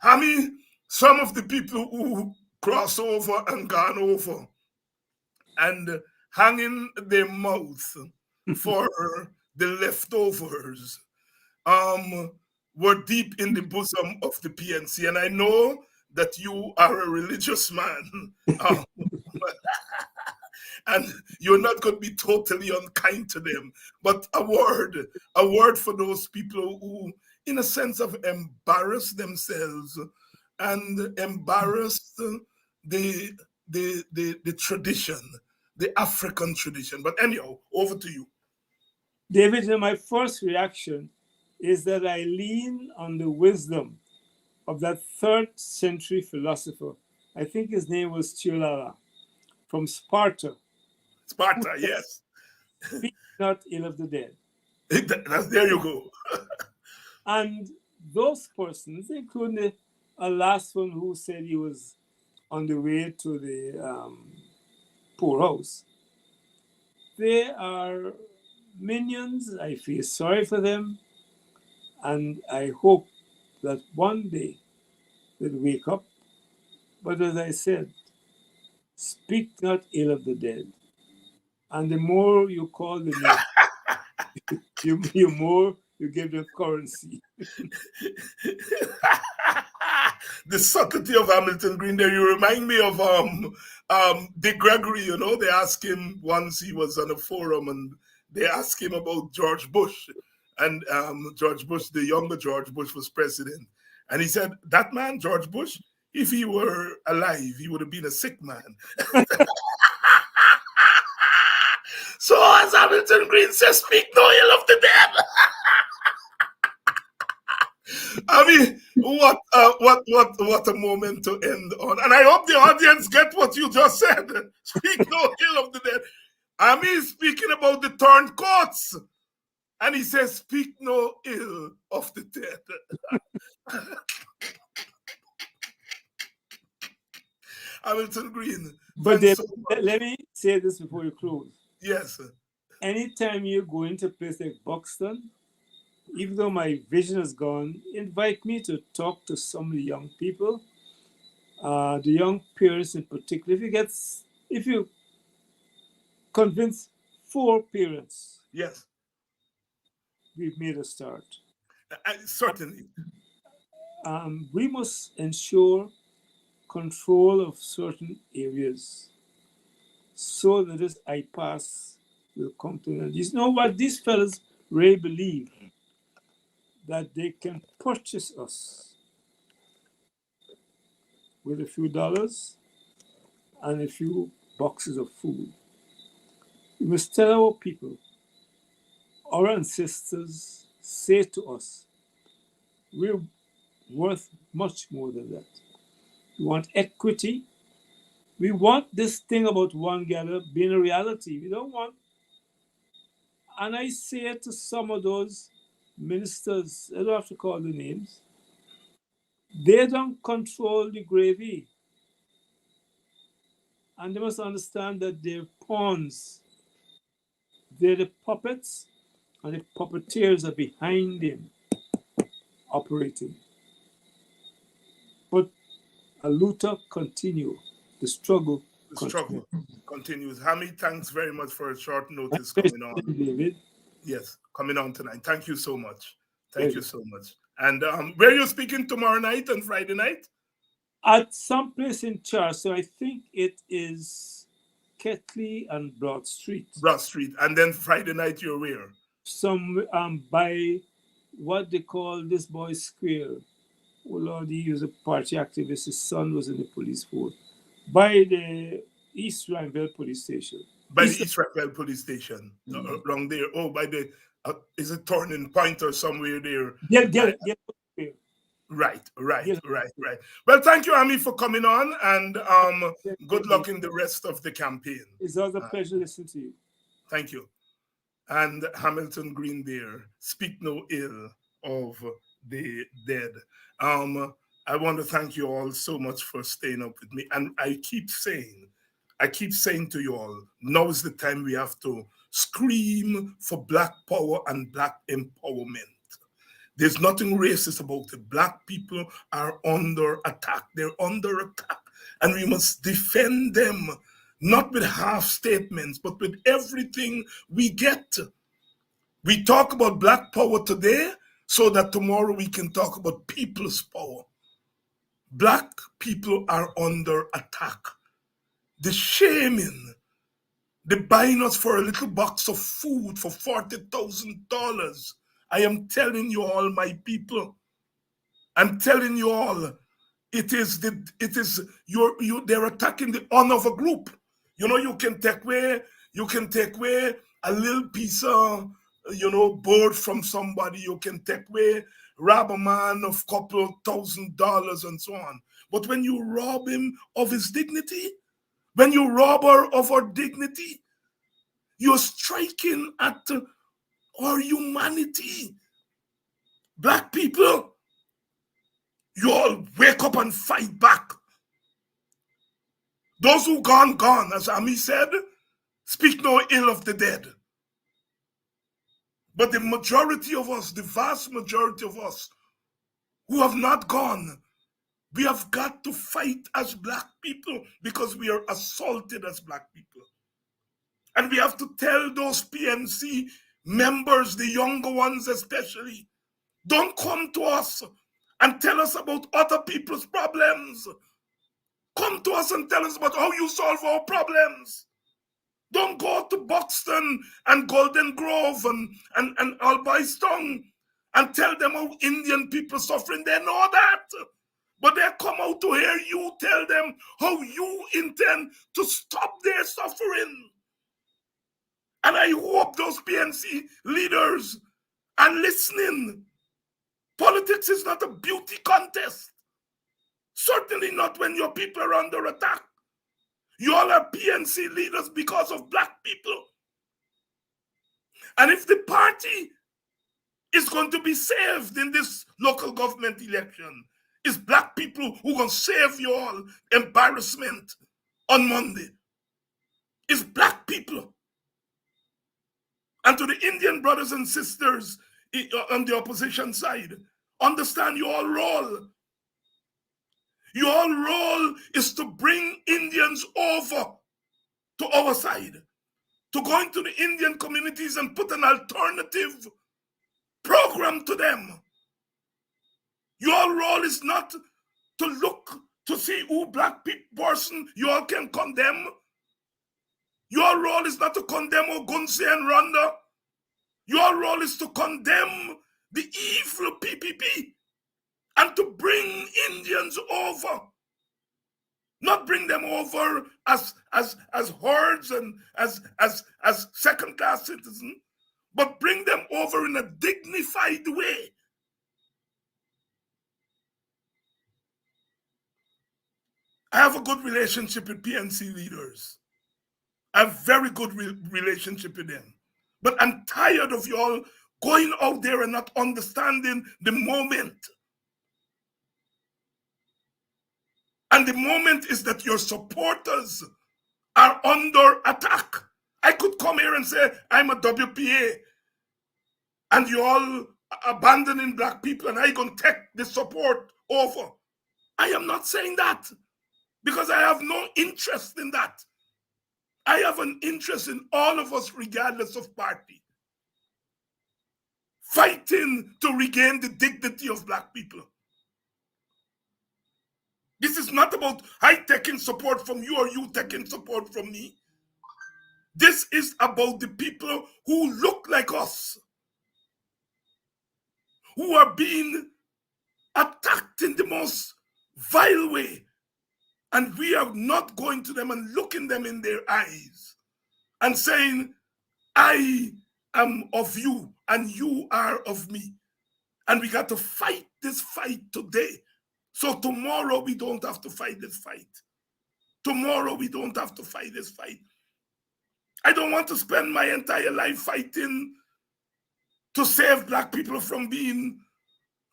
Hammy, some of the people who cross over and gone over and hanging their mouth for the leftovers were deep in the bosom of the PNC. And I know that you are a religious man. And you're not going to be totally unkind to them. But a word for those people who, in a sense, have embarrassed themselves and embarrassed the tradition, the African tradition. But anyhow, over to you. David, my first reaction is that I lean on the wisdom of that 3rd century philosopher. I think his name was Tulara from Sparta. Sparta, yes. Speak not ill of the dead. There you go. And those persons, including a last one who said he was on the way to the poorhouse, they are minions. I feel sorry for them. And I hope that one day they'll wake up. But as I said, speak not ill of the dead. And the more you call them, the more you give them currency. The subtlety of Hamilton Green there, you remind me of Dick Gregory. They asked him once, he was on a forum, and they asked him about George Bush. And George Bush, the younger George Bush, was president. And he said, that man, George Bush, if he were alive, he would have been a sick man. So as Hamilton Green says, speak no ill of the dead. I mean, what a moment to end on. And I hope the audience get what you just said. Speak no ill of the dead. I mean, speaking about the turncoats. And he says, speak no ill of the dead. Hamilton Green. But let me say this before you close. Yes. Anytime you go into a place like Buxton, even though my vision is gone, invite me to talk to some of the young people, the young parents in particular. If you convince 4 parents, yes, we've made a start. Certainly. We must ensure control of certain areas so that this impasse will come to an end. You know what? These fellas really believe that they can purchase us with a few dollars and a few boxes of food. We must tell our people, our ancestors say to us, we're worth much more than that. We want equity. We want this thing about one gather being a reality. We don't want, and I say it to some of those ministers, I don't have to call the names, they don't control the gravy. And they must understand that they're pawns. They're the puppets, and the puppeteers are behind them operating. But a Luther continue. The struggle continues. Hammy, thanks very much for a short notice coming on. David. Yes, coming on tonight. Thank you so much. Thank you so much. And where are you speaking tomorrow night and Friday night? At some place in Charles, I think it is Ketley and Broad Street. Broad Street. And then Friday night you're where? Some by what they call this boy square. Oh Lord, he was a party activist. His son was in the police force. By the East Rhineville police station. By the East, East Raquel police station. Along there. Oh, by the, is it Turning Point or somewhere there? Get Square. Right, right, Get right, right. Well, thank you, Ami, for coming on, and good luck in the rest of the campaign. It's always a pleasure listening to you. Thank you. And Hamilton Green there, speak no ill of the dead. I want to thank you all so much for staying up with me. And I keep saying to you all, now is the time we have to scream for Black power and Black empowerment. There's nothing racist about it. Black people are under attack. They're under attack. And we must defend them, not with half statements, but with everything we get. We talk about Black power today so that tomorrow we can talk about people's power. Black people are under attack. The shaming, the buying us for a little box of food for $40,000. I am telling you all, my people, I'm telling you all, they're attacking the honor of a group. You know, you can take away a little piece of, board from somebody. You can take away, rob a man of couple $1,000 and so on. But when you rob him of his dignity, when you rob her of her dignity, you're striking at our humanity. Black people, you all wake up and fight back. Those who gone, as Ami said, speak no ill of the dead. But the majority of us, the vast majority of us who have not gone, we have got to fight as Black people because we are assaulted as Black people. And we have to tell those PNC members, the younger ones especially, don't come to us and tell us about other people's problems. Come to us and tell us about how you solve our problems. Don't go to Buxton and Golden Grove and Albistown and tell them how Indian people suffering. They know that. But they come out to hear you tell them how you intend to stop their suffering. And I hope those PNC leaders are listening. Politics is not a beauty contest. Certainly not when your people are under attack. You all are PNC leaders because of Black people. And if the party is going to be saved in this local government election, it's Black people who are going to save you all embarrassment on Monday. It's Black people. And to the Indian brothers and sisters on the opposition side, understand your role. Your role is to bring Indians over to our side, to go into the Indian communities and put an alternative program to them. Your role is not to look to see who Black person you all can condemn. Your role is not to condemn Ogunsi and Rwanda. Your role is to condemn the evil PPP and to bring Indians over. Not bring them over as hordes and as second-class citizens, but bring them over in a dignified way. I have a good relationship with PNC leaders. I have very good relationship with them. But I'm tired of you all going out there and not understanding the moment. And the moment is that your supporters are under attack. I could come here and say, I'm a WPA, and you all abandoning Black people, and I going to take the support over. I am not saying that because I have no interest in that. I have an interest in all of us, regardless of party, fighting to regain the dignity of Black people. This is not about I taking support from you or you taking support from me. This is about the people who look like us, who are being attacked in the most vile way. And we are not going to them and looking them in their eyes and saying, I am of you and you are of me. And we got to fight this fight today. So tomorrow we don't have to fight this fight. Tomorrow we don't have to fight this fight. I don't want to spend my entire life fighting to save Black people from being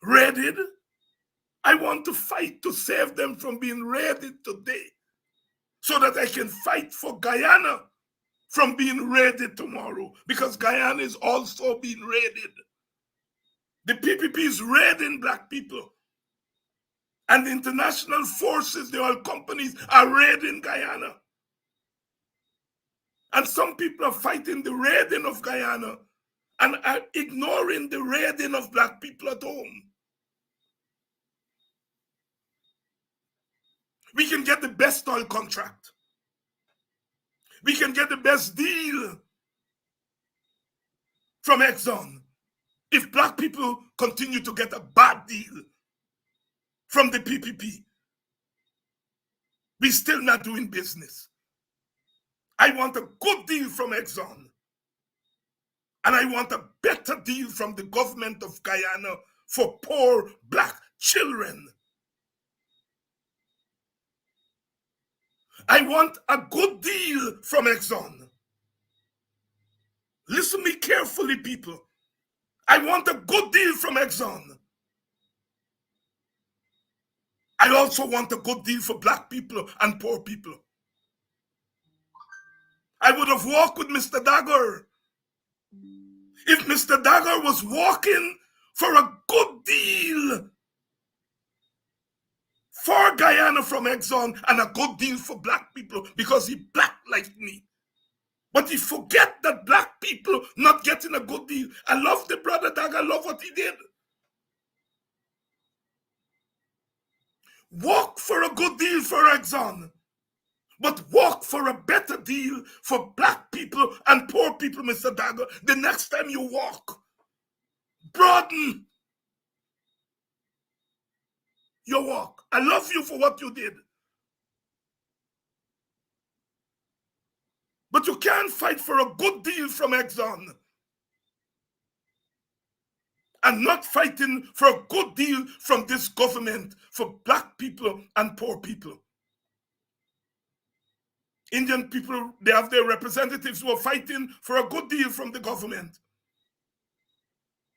raided. I want to fight to save them from being raided today so that I can fight for Guyana from being raided tomorrow, because Guyana is also being raided. The PPP is raiding Black people. And the international forces, the oil companies, are raiding Guyana. And some people are fighting the raiding of Guyana and are ignoring the raiding of Black people at home. We can get the best oil contract. We can get the best deal from Exxon if Black people continue to get a bad deal from the PPP. We're still not doing business. I want a good deal from Exxon. And I want a better deal from the government of Guyana for poor Black children. I want a good deal from Exxon. Listen to me carefully, people. I want a good deal from Exxon. I also want a good deal for Black people and poor people. I would have walked with Mr. Dagger if Mr. Dagger was walking for a good deal for Guyana from Exxon and a good deal for Black people, because he Black like me. But he forget that Black people not getting a good deal. I love the brother Dagger, I love what he did. Walk for a good deal for Exxon, but walk for a better deal for Black people and poor people, Mr. Dagger. The next time you walk, broaden your walk. I love you for what you did. But you can't fight for a good deal from Exxon and not fighting for a good deal from this government for Black people and poor people. Indian people, they have their representatives who are fighting for a good deal from the government.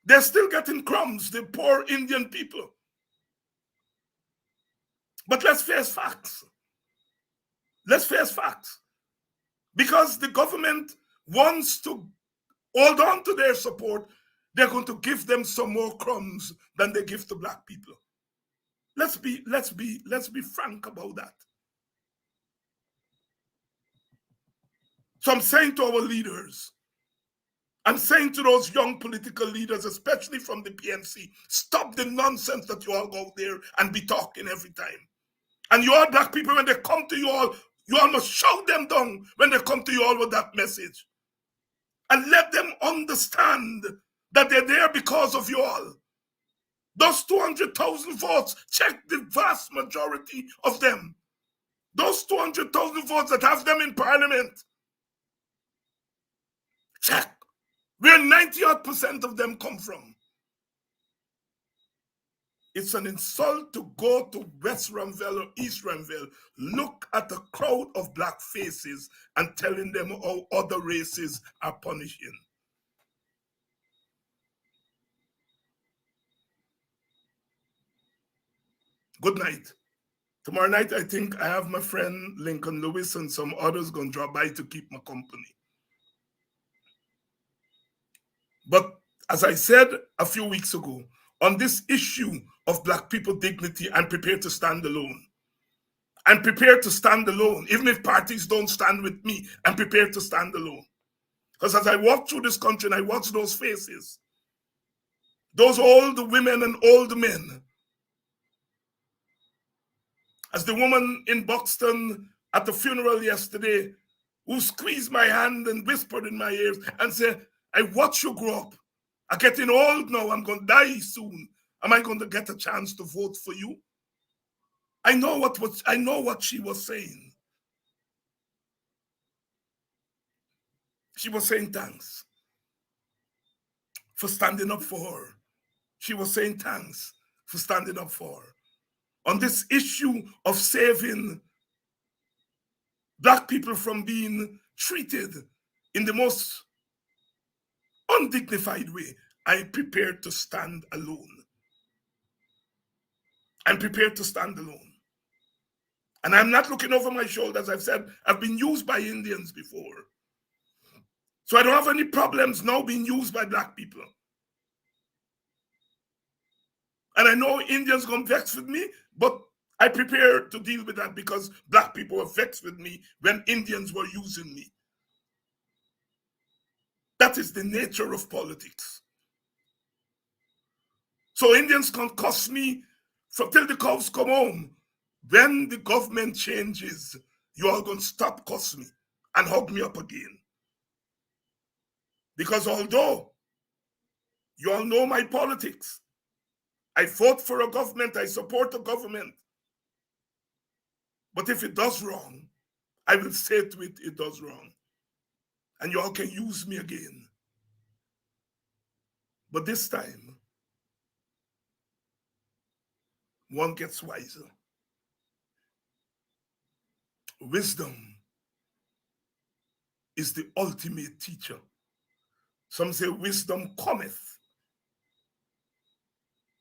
They're still getting crumbs, the poor Indian people. But let's face facts. Let's face facts. Because the government wants to hold on to their support, they're going to give them some more crumbs than they give to Black people. Let's be frank about that. So I'm saying to our leaders, I'm saying to those young political leaders, especially from the PNC, stop the nonsense that you all go out there and be talking every time. And you all Black people, when they come to you all must shout them down when they come to you all with that message. And let them understand that they're there because of you all. Those 200,000 votes, check the vast majority of them. Those 200,000 votes that have them in parliament, check where 90% of them come from. It's an insult to go to West Ramville or East Ramville, look at a crowd of Black faces and telling them how other races are punishing. Good night. Tomorrow night, I think I have my friend Lincoln Lewis and some others going to drop by to keep my company. But as I said a few weeks ago, on this issue of Black people dignity, I'm prepared to stand alone. I'm prepared to stand alone. Even if parties don't stand with me, I'm prepared to stand alone. Because as I walk through this country and I watch those faces, those old women and old men, As the woman in Buxton at the funeral yesterday who squeezed my hand and whispered in my ears and said, I watch you grow up. I'm getting old now. I'm going to die soon. Am I going to get a chance to vote for you? I know what she was saying. She was saying thanks for standing up for her. She was saying thanks for standing up for her. On this issue of saving Black people from being treated in the most undignified way, I'm prepared to stand alone. I'm prepared to stand alone. And I'm not looking over my shoulder. As I've said, I've been used by Indians before. So I don't have any problems now being used by Black people. And I know Indians gonna vex with me, but I prepare to deal with that because Black people were vexed with me when Indians were using me. That is the nature of politics. So Indians can cuss me till the cows come home. When the government changes, you all gonna stop cussing me and hug me up again. Because although you all know my politics, I vote for a government, I support a government. But if it does wrong, I will say to it, it does wrong. And you all can use me again. But this time, one gets wiser. Wisdom is the ultimate teacher. Some say wisdom cometh,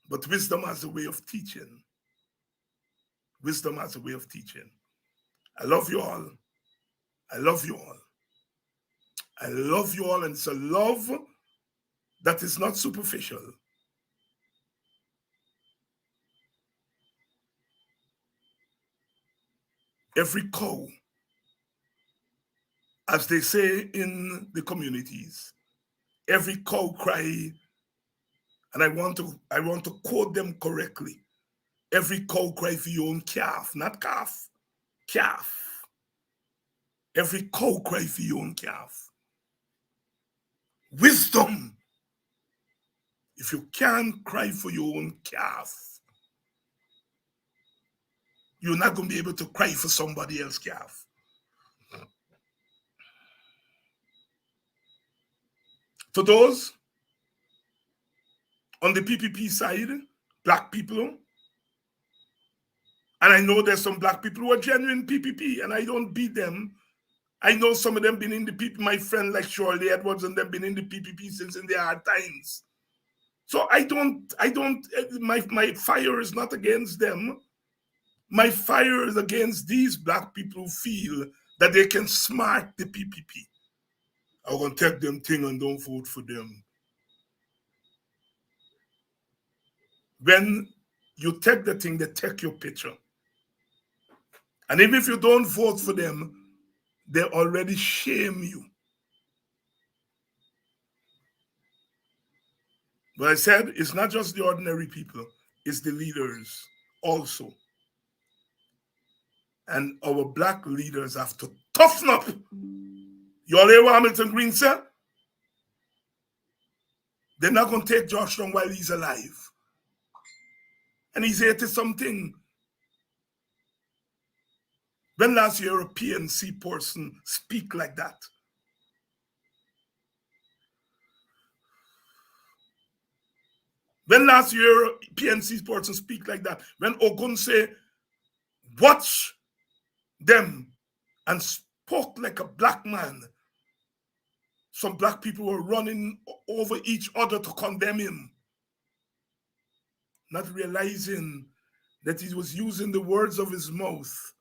but wisdom has a way of teaching. Wisdom has a way of teaching. I love you all. I love you all. I love you all, and it's a love that is not superficial. Every cow, as they say in the communities, every cow cry, and I want to quote them correctly. Every cow cry for your own calf, not calf, calf. Every cow cry for your own calf. Wisdom. If you can't cry for your own calf, you're not going to be able to cry for somebody else's calf. To those on the PPP side, Black people, and I know there's some Black people who are genuine PPP, and I don't beat them. I know some of them been in the PPP, my friend like Shirley Edwards, and them been in the PPP since in their hard times. So my fire is not against them. My fire is against these Black people who feel that they can smart the PPP. I'm going to take them thing and don't vote for them. When you take the thing, they take your picture. And even if you don't vote for them, they already shame you. But I said, it's not just the ordinary people, it's the leaders also. And our Black leaders have to toughen up. You all hear what Hamilton Green said? They're not going to take Georgetown while he's alive. And he's 80-something. When last year a PNC person speak like that? When last year a PNC person speak like that? When Ogun say, watch them, and spoke like a Black man. Some Black people were running over each other to condemn him, not realizing that he was using the words of his mouth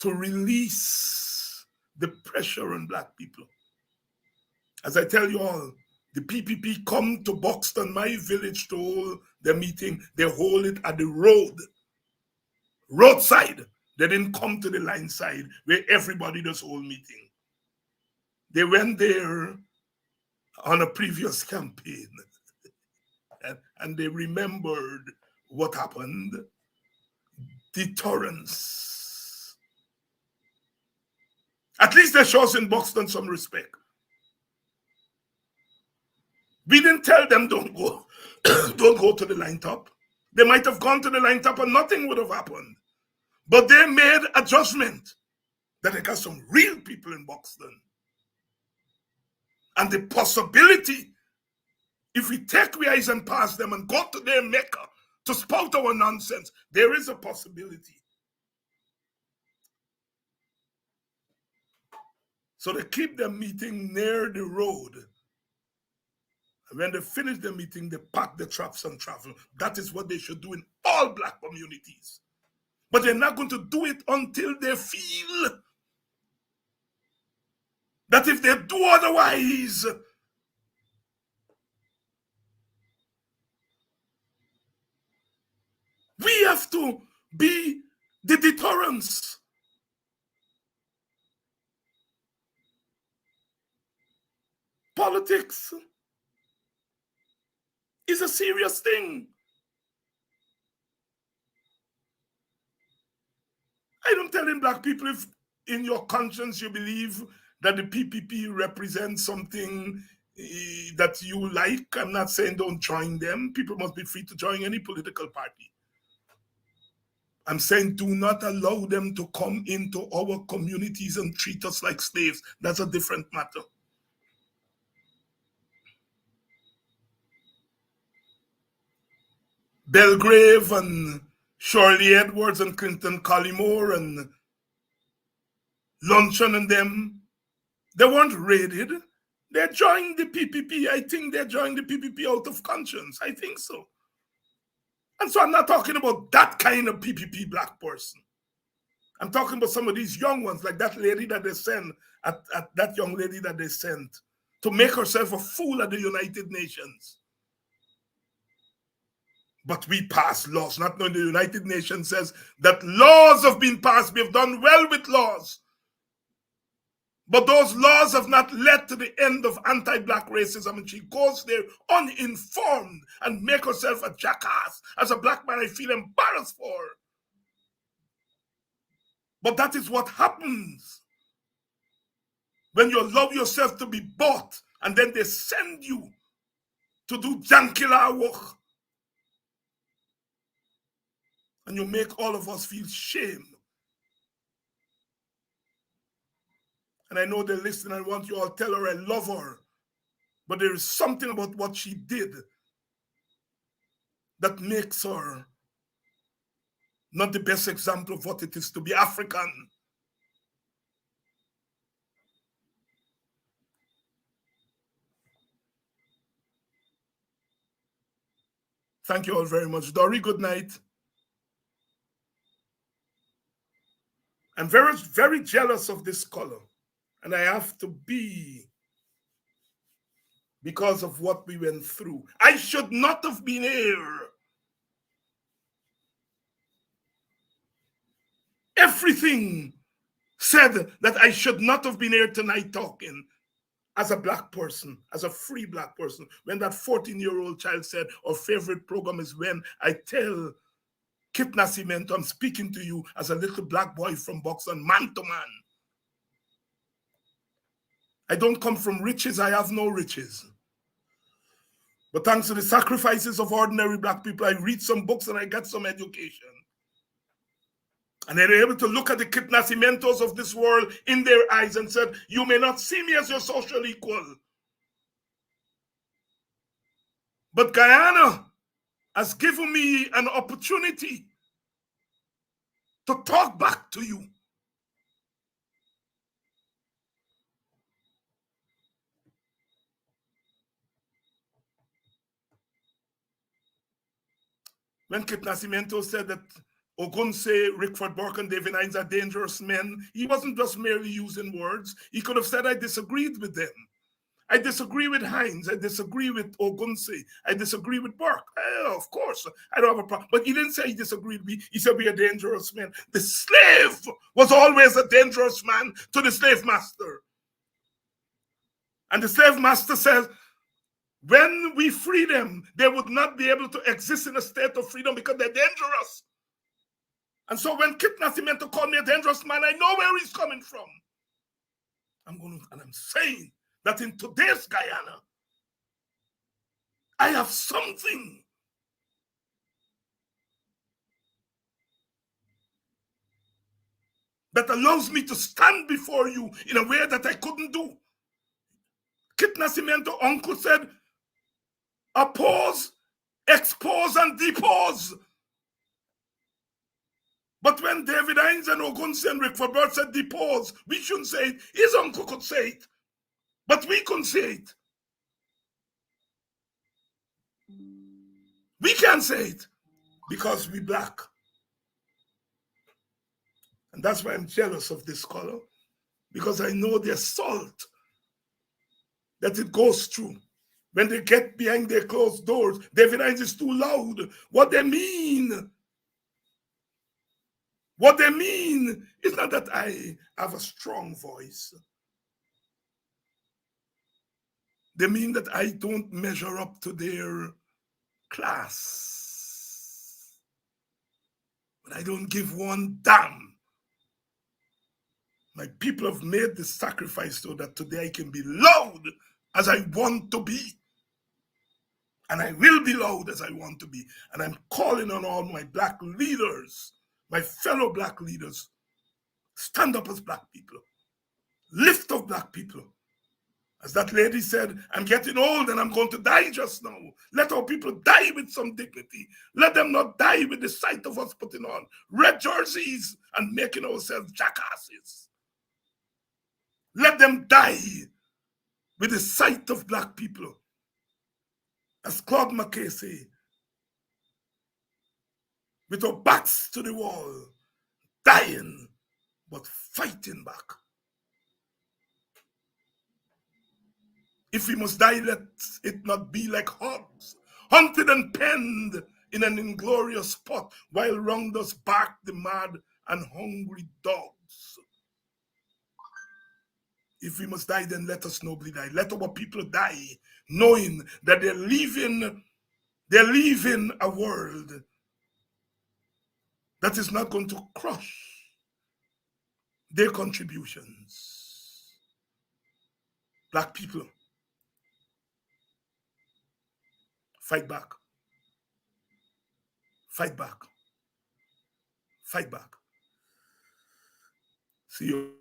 to release the pressure on Black people. As I tell you all, the PPP come to Buxton, my village, to hold their meeting. They hold it at the roadside. They didn't come to the line side where everybody does hold meeting. They went there on a previous campaign and they remembered what happened. deterrence. At least they show us in Buxton some respect. We didn't tell them don't go, don't go to the line top. They might have gone to the line top and nothing would have happened. But they made a judgment that they got some real people in Buxton. And the possibility, if we take we eyes and pass them and go to their Mecca to spout our nonsense, there is a possibility. So they keep the meeting near the road. And when they finish the meeting, they pack the traps and travel. That is what they should do in all Black communities. But they're not going to do it until they feel that if they do otherwise, we have to be the deterrence. Politics is a serious thing. I don't tell in Black people if in your conscience you believe that the PPP represents something that you like. I'm not saying don't join them. People must be free to join any political party. I'm saying do not allow them to come into our communities and treat us like slaves. That's a different matter. Belgrave and Shirley Edwards and Clinton Collymore and Luncheon and them, they weren't raided. They joined the PPP. I think they joined the PPP out of conscience. I think so. And so I'm not talking about that kind of PPP Black person. I'm talking about some of these young ones, like that lady that they sent, at that young lady that they sent to make herself a fool at the United Nations. But we pass laws, not knowing the United Nations says that laws have been passed. We have done well with laws. But those laws have not led to the end of anti-Black racism. And she goes there uninformed and make herself a jackass. As a Black man, I feel embarrassed for her. But that is what happens when you allow yourself to be bought and then they send you to do jankila work. And you make all of us feel shame. And I know they're listening. I want you all to tell her I love her. But there is something about what she did that makes her not the best example of what it is to be African. Thank you all very much. Dory, good night. I'm very, very jealous of this color. And I have to be because of what we went through. I should not have been here. Everything said that I should not have been here tonight talking as a Black person, as a free Black person. When that 14-year-old child said, our favorite program is when I tell Kit Nascimento, I'm speaking to you as a little Black boy from Buxton, man to man. I don't come from riches, I have no riches. But thanks to the sacrifices of ordinary Black people, I read some books and I got some education. And they're able to look at the Kit Nascimentos of this world in their eyes and said, you may not see me as your social equal. But Guyana has given me an opportunity to talk back to you. When Kit Nascimento said that Ogunse, Rickford Burke, and David Hines are dangerous men, he wasn't just merely using words. He could have said, I disagreed with them. I disagree with Hines. I disagree with Ogunse. I disagree with Burke. Of course, I don't have a problem. But he didn't say he disagreed with me. He said we are dangerous men. The slave was always a dangerous man to the slave master. And the slave master says, when we free them, they would not be able to exist in a state of freedom because they're dangerous. And so when Kit Nascimento called me a dangerous man, I know where he's coming from. I'm saying that in today's Guyana, I have something that allows me to stand before you in a way that I couldn't do. Kit Nascimento uncle said, oppose, expose, and depose. But when David Hines and Ogunsi and Rick Verbert said depose, we shouldn't say it. His uncle could say it, but we couldn't say it. We can't say it because we black. And that's why I'm jealous of this color, because I know the assault that it goes through. When they get behind their closed doors, David Hines is too loud. What they mean is not that I have a strong voice. They mean that I don't measure up to their class. But I don't give one damn. My people have made the sacrifice so that today I can be loud as I want to be. And I will be loud as I want to be. And I'm calling on all my black leaders, my fellow black leaders, stand up as black people. Lift up black people. As that lady said, I'm getting old and I'm going to die just now. Let our people die with some dignity. Let them not die with the sight of us putting on red jerseys and making ourselves jackasses. Let them die with the sight of black people. As Claude McKay said, with our backs to the wall, dying, but fighting back. If we must die, let it not be like hogs, hunted and penned in an inglorious spot, while round us bark the mad and hungry dogs. If we must die, then let us nobly die. Let our people die, knowing that they're leaving a world that is not going to crush their contributions. Black people, fight back. Fight back. Fight back. See you.